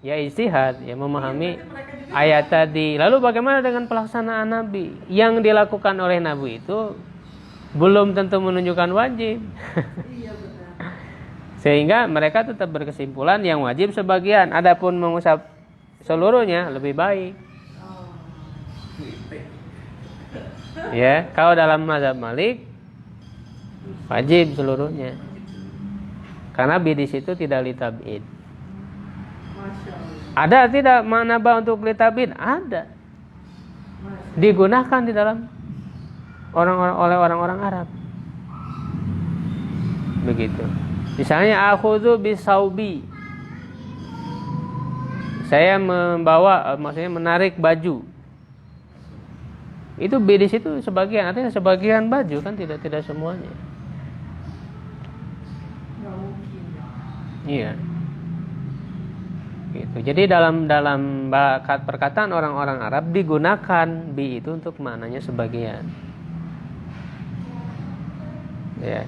Ya istihad, ya memahami ayat tadi. Lalu bagaimana dengan pelaksanaan Nabi? Yang dilakukan oleh Nabi itu belum tentu menunjukkan wajib. Iya benar. Sehingga mereka tetap berkesimpulan yang wajib sebagian. Adapun mengusap seluruhnya lebih baik. Oh. Ya, kalau dalam mazhab Malik wajib seluruhnya. Karena bi di situ tidak litab'id. Masya Allah. Ada tidak makna ba untuk litab'id? Ada. Digunakan di dalam oleh orang-orang Arab. Begitu. Misalnya akhudzu bisaubi. Saya membawa, maksudnya menarik baju. Itu bi di situ sebagian, artinya sebagian baju kan, tidak semuanya. Nggak mungkin. Iya. Gitu. Jadi dalam perkataan orang-orang Arab digunakan bi itu untuk maknanya sebagian. Ya.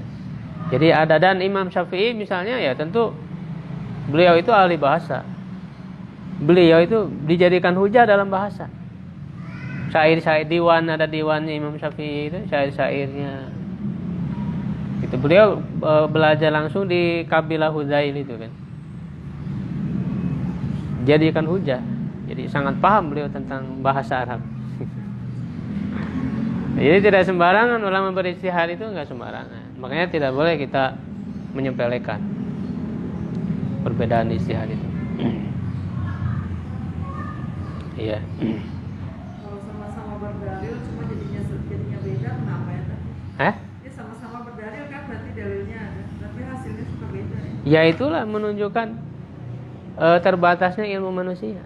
Jadi ada, dan Imam Syafi'i misalnya, ya tentu beliau itu ahli bahasa. Beliau itu dijadikan hujah dalam bahasa. Syair-syair diwan, ada diwannya Imam Syafi'i itu, syair-syairnya. Itu beliau belajar langsung di kabilah Huzail itu kan. Jadikan hujah. Jadi sangat paham beliau tentang bahasa Arab. Jadi tidak sembarangan ulama beristihad, itu enggak sembarangan. Makanya tidak boleh kita menyepelekan perbedaan istihad itu. Iya. Kalau sama-sama berdalil cuma jadinya beda, kenapa ya? Hah? Ya sama-sama berdalil kan, berarti dalilnya ada, tapi hasilnya suka beda ya. Ya itulah menunjukkan terbatasnya ilmu manusia.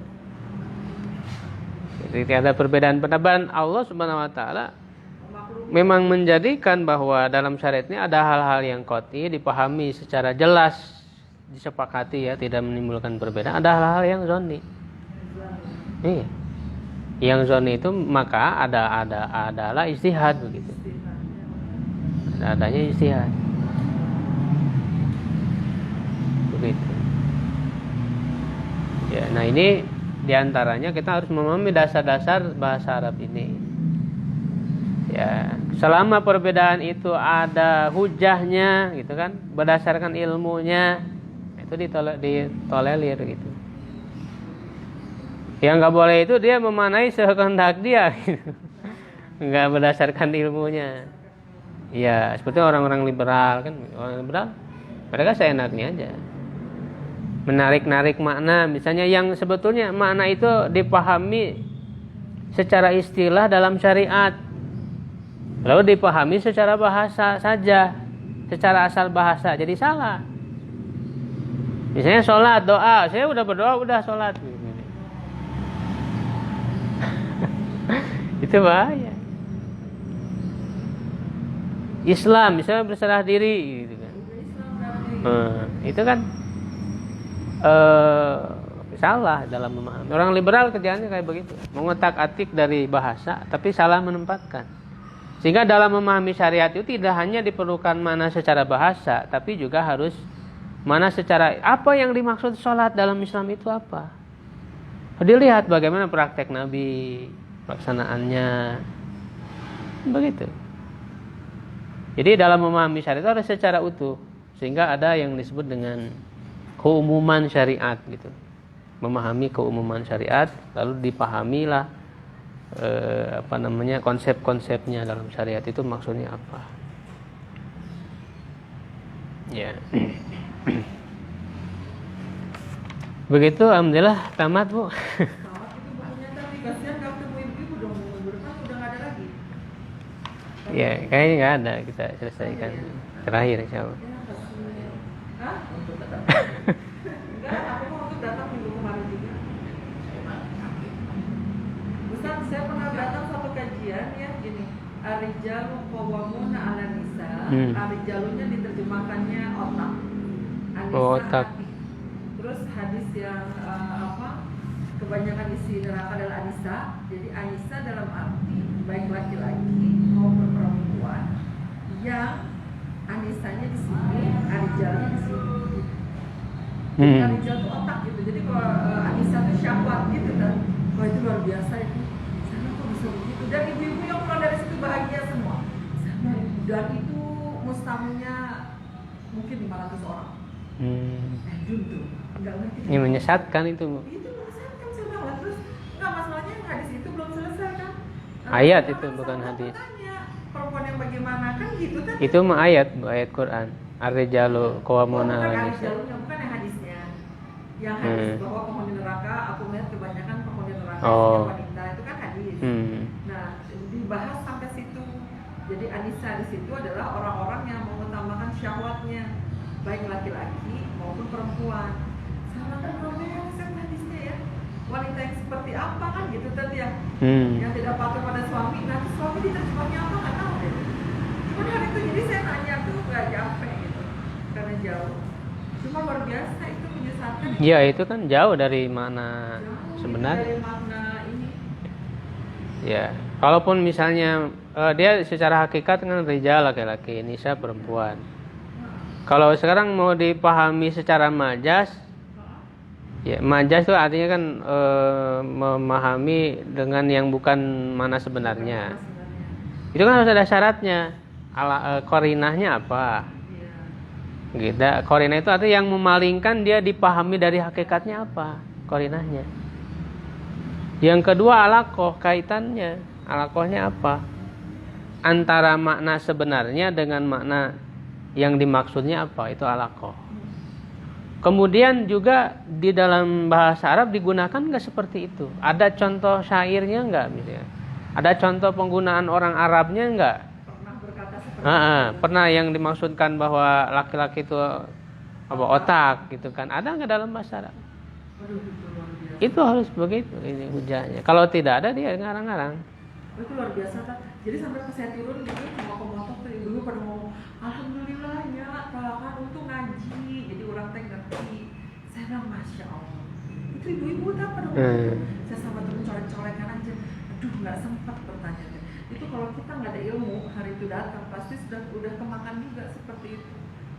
Jadi ada perbedaan pendapat. Allah Subhanahu wa taala memang menjadikan bahwa dalam syariat ini ada hal-hal yang qat'i, dipahami secara jelas, disepakati, ya, tidak menimbulkan perbedaan. Ada hal-hal yang zonni. Iya. Yang zonni itu maka adalah ijtihad begitu. Adanya ijtihad. Begitu. Ya, nah ini diantaranya kita harus memahami dasar-dasar bahasa Arab ini. Ya, selama perbedaan itu ada hujahnya, gitu kan, berdasarkan ilmunya, itu ditolerir gitu. Yang nggak boleh itu dia memanai sekehendak dia, gitu. Nggak berdasarkan ilmunya. Ya, seperti orang-orang liberal kan, orang liberal, mereka seenaknya aja. Menarik-narik makna, misalnya yang sebetulnya makna itu dipahami secara istilah dalam syariat, lalu dipahami secara bahasa saja, secara asal bahasa, jadi salah. Misalnya sholat, doa, saya udah berdoa, udah sholat. Itu bahaya. Islam, misalnya berserah diri, gitu kan. Itu kan salah dalam memahami. Orang liberal kerjaannya kayak begitu, mengotak-atik dari bahasa, tapi salah menempatkan. Sehingga dalam memahami syariat itu tidak hanya diperlukan makna secara bahasa, tapi juga harus Mana secara apa yang dimaksud sholat dalam Islam itu apa? Dilihat bagaimana praktek Nabi, pelaksanaannya, begitu. Jadi dalam memahami syariat itu harus secara utuh, sehingga ada yang disebut dengan keumuman syariat gitu. Memahami keumuman syariat, lalu dipahamilah konsep-konsepnya dalam syariat itu maksudnya apa. Ya. Begitu, alhamdulillah tamat, Bu. Tamat itu bukunya, tapi kasihan kalau ketemu ibu-ibu dong, minggu depan udah nggak ada lagi. Ya, kayaknya nggak ada, kita selesaikan terakhir insyaallah. Ya, kasihan. Hah? Untuk datang. Enggak, aku mau untuk datang minggu kemarin juga. Ustaz, saya pernah datang satu kajian ya, gini. Ar-rijalu qawwamuna 'alan nisa. Ar-rijalunya diterjemahkannya otak. Anisa Otak. hati. Terus hadis yang kebanyakan isi neraka adalah Anisa. Jadi Anisa dalam arti baik laki-laki maupun perempuan yang Anisanya di sini, Arijalnya di sini. Jadi Arijal itu otak gitu. Jadi kalau Anisa itu syahwat gitu kan. Wah itu luar biasa itu. Sana kok bisa begitu. Dan ibu-ibu yang keluar dari situ bahagia semua. Sana dan itu mustamnya mungkin 500 orang. Juntuh. Ini menyesatkan itu. Itu menyesatkan saya banget. Terus nggak masalahnya yang hadis itu belum selesai kan? Ayat itu bukan hadis. Tanya, perempuan yang bagaimana kan gitu kan? Itu mah ayat Quran. Ar-rijalu qawwamuna 'alan Bukan nisa. bukan yang hadisnya. Yang hadis bahwa penghuni neraka, aku melihat kebanyakan penghuni neraka wanita itu kan hadis. Nah, dibahas sampai situ. Jadi Anisa di situ adalah orang-orang yang mengutamakan syahwatnya, baik laki-laki maupun perempuan. Sama kan problemnya hadisnya ya. Wanita yang seperti apa kan gitu tadi yang tidak patuh pada suami. Nanti suami diterjemahnya apa nggak tahu deh. Cuma hari itu jadi saya nanya tuh nggak nyampe gitu karena jauh. Cuma luar biasa itu menyesatkan. Ya itu kan jauh dari mana sebenarnya. Dari makna ini. Ya, kalaupun misalnya dia secara hakikat kan rijal laki-laki, nisa perempuan. Kalau sekarang mau dipahami secara majas, ya majas itu artinya kan memahami dengan yang bukan mana sebenarnya. Itu kan harus ada syaratnya. Korinahnya apa? Gitu. Korinah itu artinya yang memalingkan dia dipahami dari hakikatnya apa? Korinahnya. Yang kedua alaqoh, kaitannya. Alaqohnya apa? Antara makna sebenarnya dengan makna yang dimaksudnya apa? Itu alaqoh. Kemudian juga di dalam bahasa Arab digunakan nggak seperti itu? Ada contoh syairnya nggak misalnya? Ada contoh penggunaan orang Arabnya nggak? Pernah berkata seperti pernah yang dimaksudkan bahwa laki-laki itu apa otak gitu kan? Ada nggak dalam bahasa Arab? Itu harus begitu ini hujahnya. Kalau tidak ada dia ngarang-ngarang. Itu luar biasa kan. Jadi sampai pas saya turun gitu cuma pemotor tuh ibu pada ngomong alhamdulillah ya kan untung ngaji jadi orang teh ngerti. Saya bilang masya Allah. Itu ibu-ibu tak pada ngomong. Saya sama temen colek-colekan aja. Aduh nggak sempat bertanya. Itu kalau kita nggak ada ilmu hari itu datang pasti udah kemakan juga seperti itu.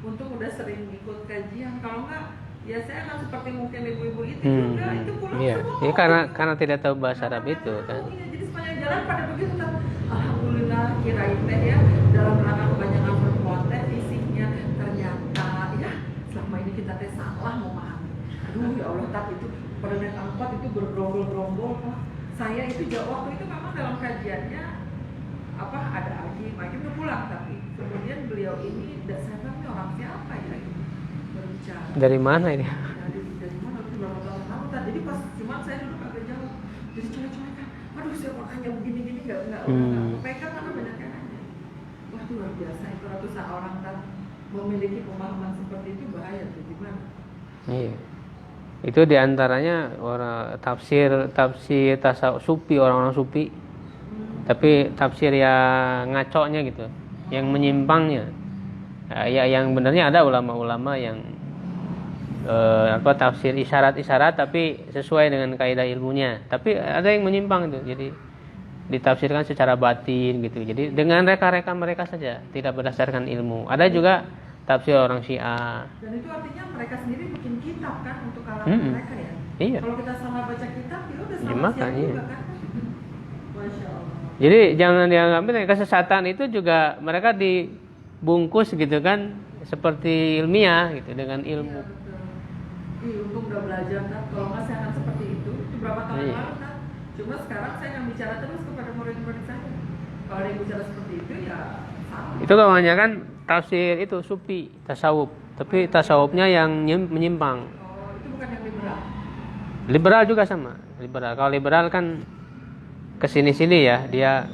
Untung udah sering ikut kajian. Kalau nggak ya saya akan seperti mungkin ibu-ibu itu juga itu pulang semua. Iya, karena tidak tahu bahasa Arab itu kan. Iya, jadi sepanjang jalan pada begitu kan. Alhamdulillah kirain teh ya dalam rangka kebanyakan perempuan teh fisiknya ternyata ya selama ini kita teh salah memahami. Aduh ya Allah tapi itu pada naik angkot itu bergerombol-gerombol kok. Saya itu waktu itu memang dalam kajiannya ada lagi udah pulang tapi kemudian beliau ini saya bilang ini orang siapa ya ini berbicara. Dari mana ini? Dari mana itu berapa tahun lalu tadi. Jadi pas cuma saya dulu agak jauh. Jadi colek-colekan. Aduh saya makanya begini-gini nggak pegang karena banyak yang nanya. Wah itu luar biasa itu ratusan orang kan memiliki pemahaman seperti itu bahaya tuh gimana? Iya. Itu diantaranya orang tafsir tasawuf sufi orang-orang sufi. Tapi tafsir yang ngaconya gitu, yang menyimpangnya. Ya yang benarnya ada ulama-ulama yang tafsir isyarat-isyarat tapi sesuai dengan kaidah ilmunya. Tapi ada yang menyimpang itu. Jadi ditafsirkan secara batin gitu. Jadi dengan reka-reka mereka saja, tidak berdasarkan ilmu. Ada juga tafsir orang Syiah. Dan itu artinya mereka sendiri bikin kitab kan untuk kalangan mereka ya. Iya. Kalau kita salah baca kitab, ya udah Ya, salah makanya. siap juga kan. Masya Allah. Jadi jangan dianggap kesesatan itu juga mereka dibungkus gitu kan seperti ilmiah gitu dengan Iya ilmu. betul. Untung udah belajar kan. Kalau nggak saya akan seperti itu berapa tahun Iya. lalu kan. Cuma sekarang saya yang bicara terus kepada murid-murid saya. Kalau ada yang bicara seperti itu ya salah. Itu kebanyakan tafsir itu sufi, tasawuf. Tapi tasawufnya yang menyimpang. Oh, itu bukan yang liberal. Liberal juga sama. Liberal. Kalau liberal kan kesini-sini ya, dia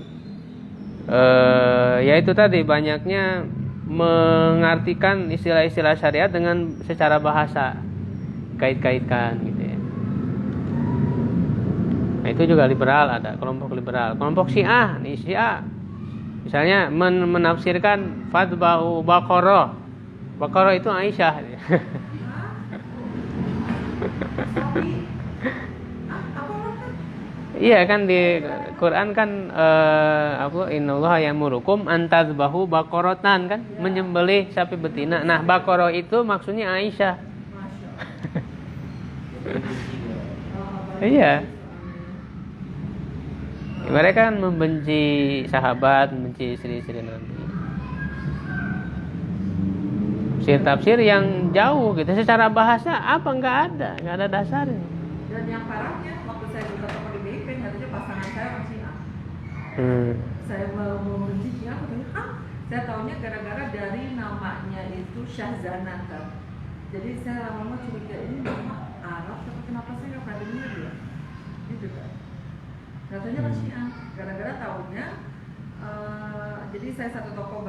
ya itu tadi banyaknya mengartikan istilah-istilah syariat dengan secara bahasa, kait-kaitkan gitu ya. Nah, itu juga liberal, ada kelompok liberal. Kelompok Syiah, nih Syiah misalnya menafsirkan fatba'u Baqarah. Baqarah itu Aisyah. Tapi apa orang? Iya kan di Quran kan innallaha ya'murukum an tadzbahu baqaratan kan, menyembelih sapi betina. Nah, Baqarah itu maksudnya Aisyah. Masya Allah. Iya. Mereka kan membenci sahabat, membenci istri-istri Nabi. Tafsir yang jauh gitu, secara bahasa apa nggak ada dasarnya. Dan yang parahnya waktu saya buka toko di BIP katanya pasangan saya orang Syiah. Saya mau membenci Syiah, katanya, saya taunya gara-gara dari namanya itu Syahzana kan. Jadi saya lama-lama curiga ini nama Arab, tapi kenapa saya nggak pernah dengar ya? Gitu kan. Katanya orang Syiah, gara-gara taunya. Jadi saya satu toko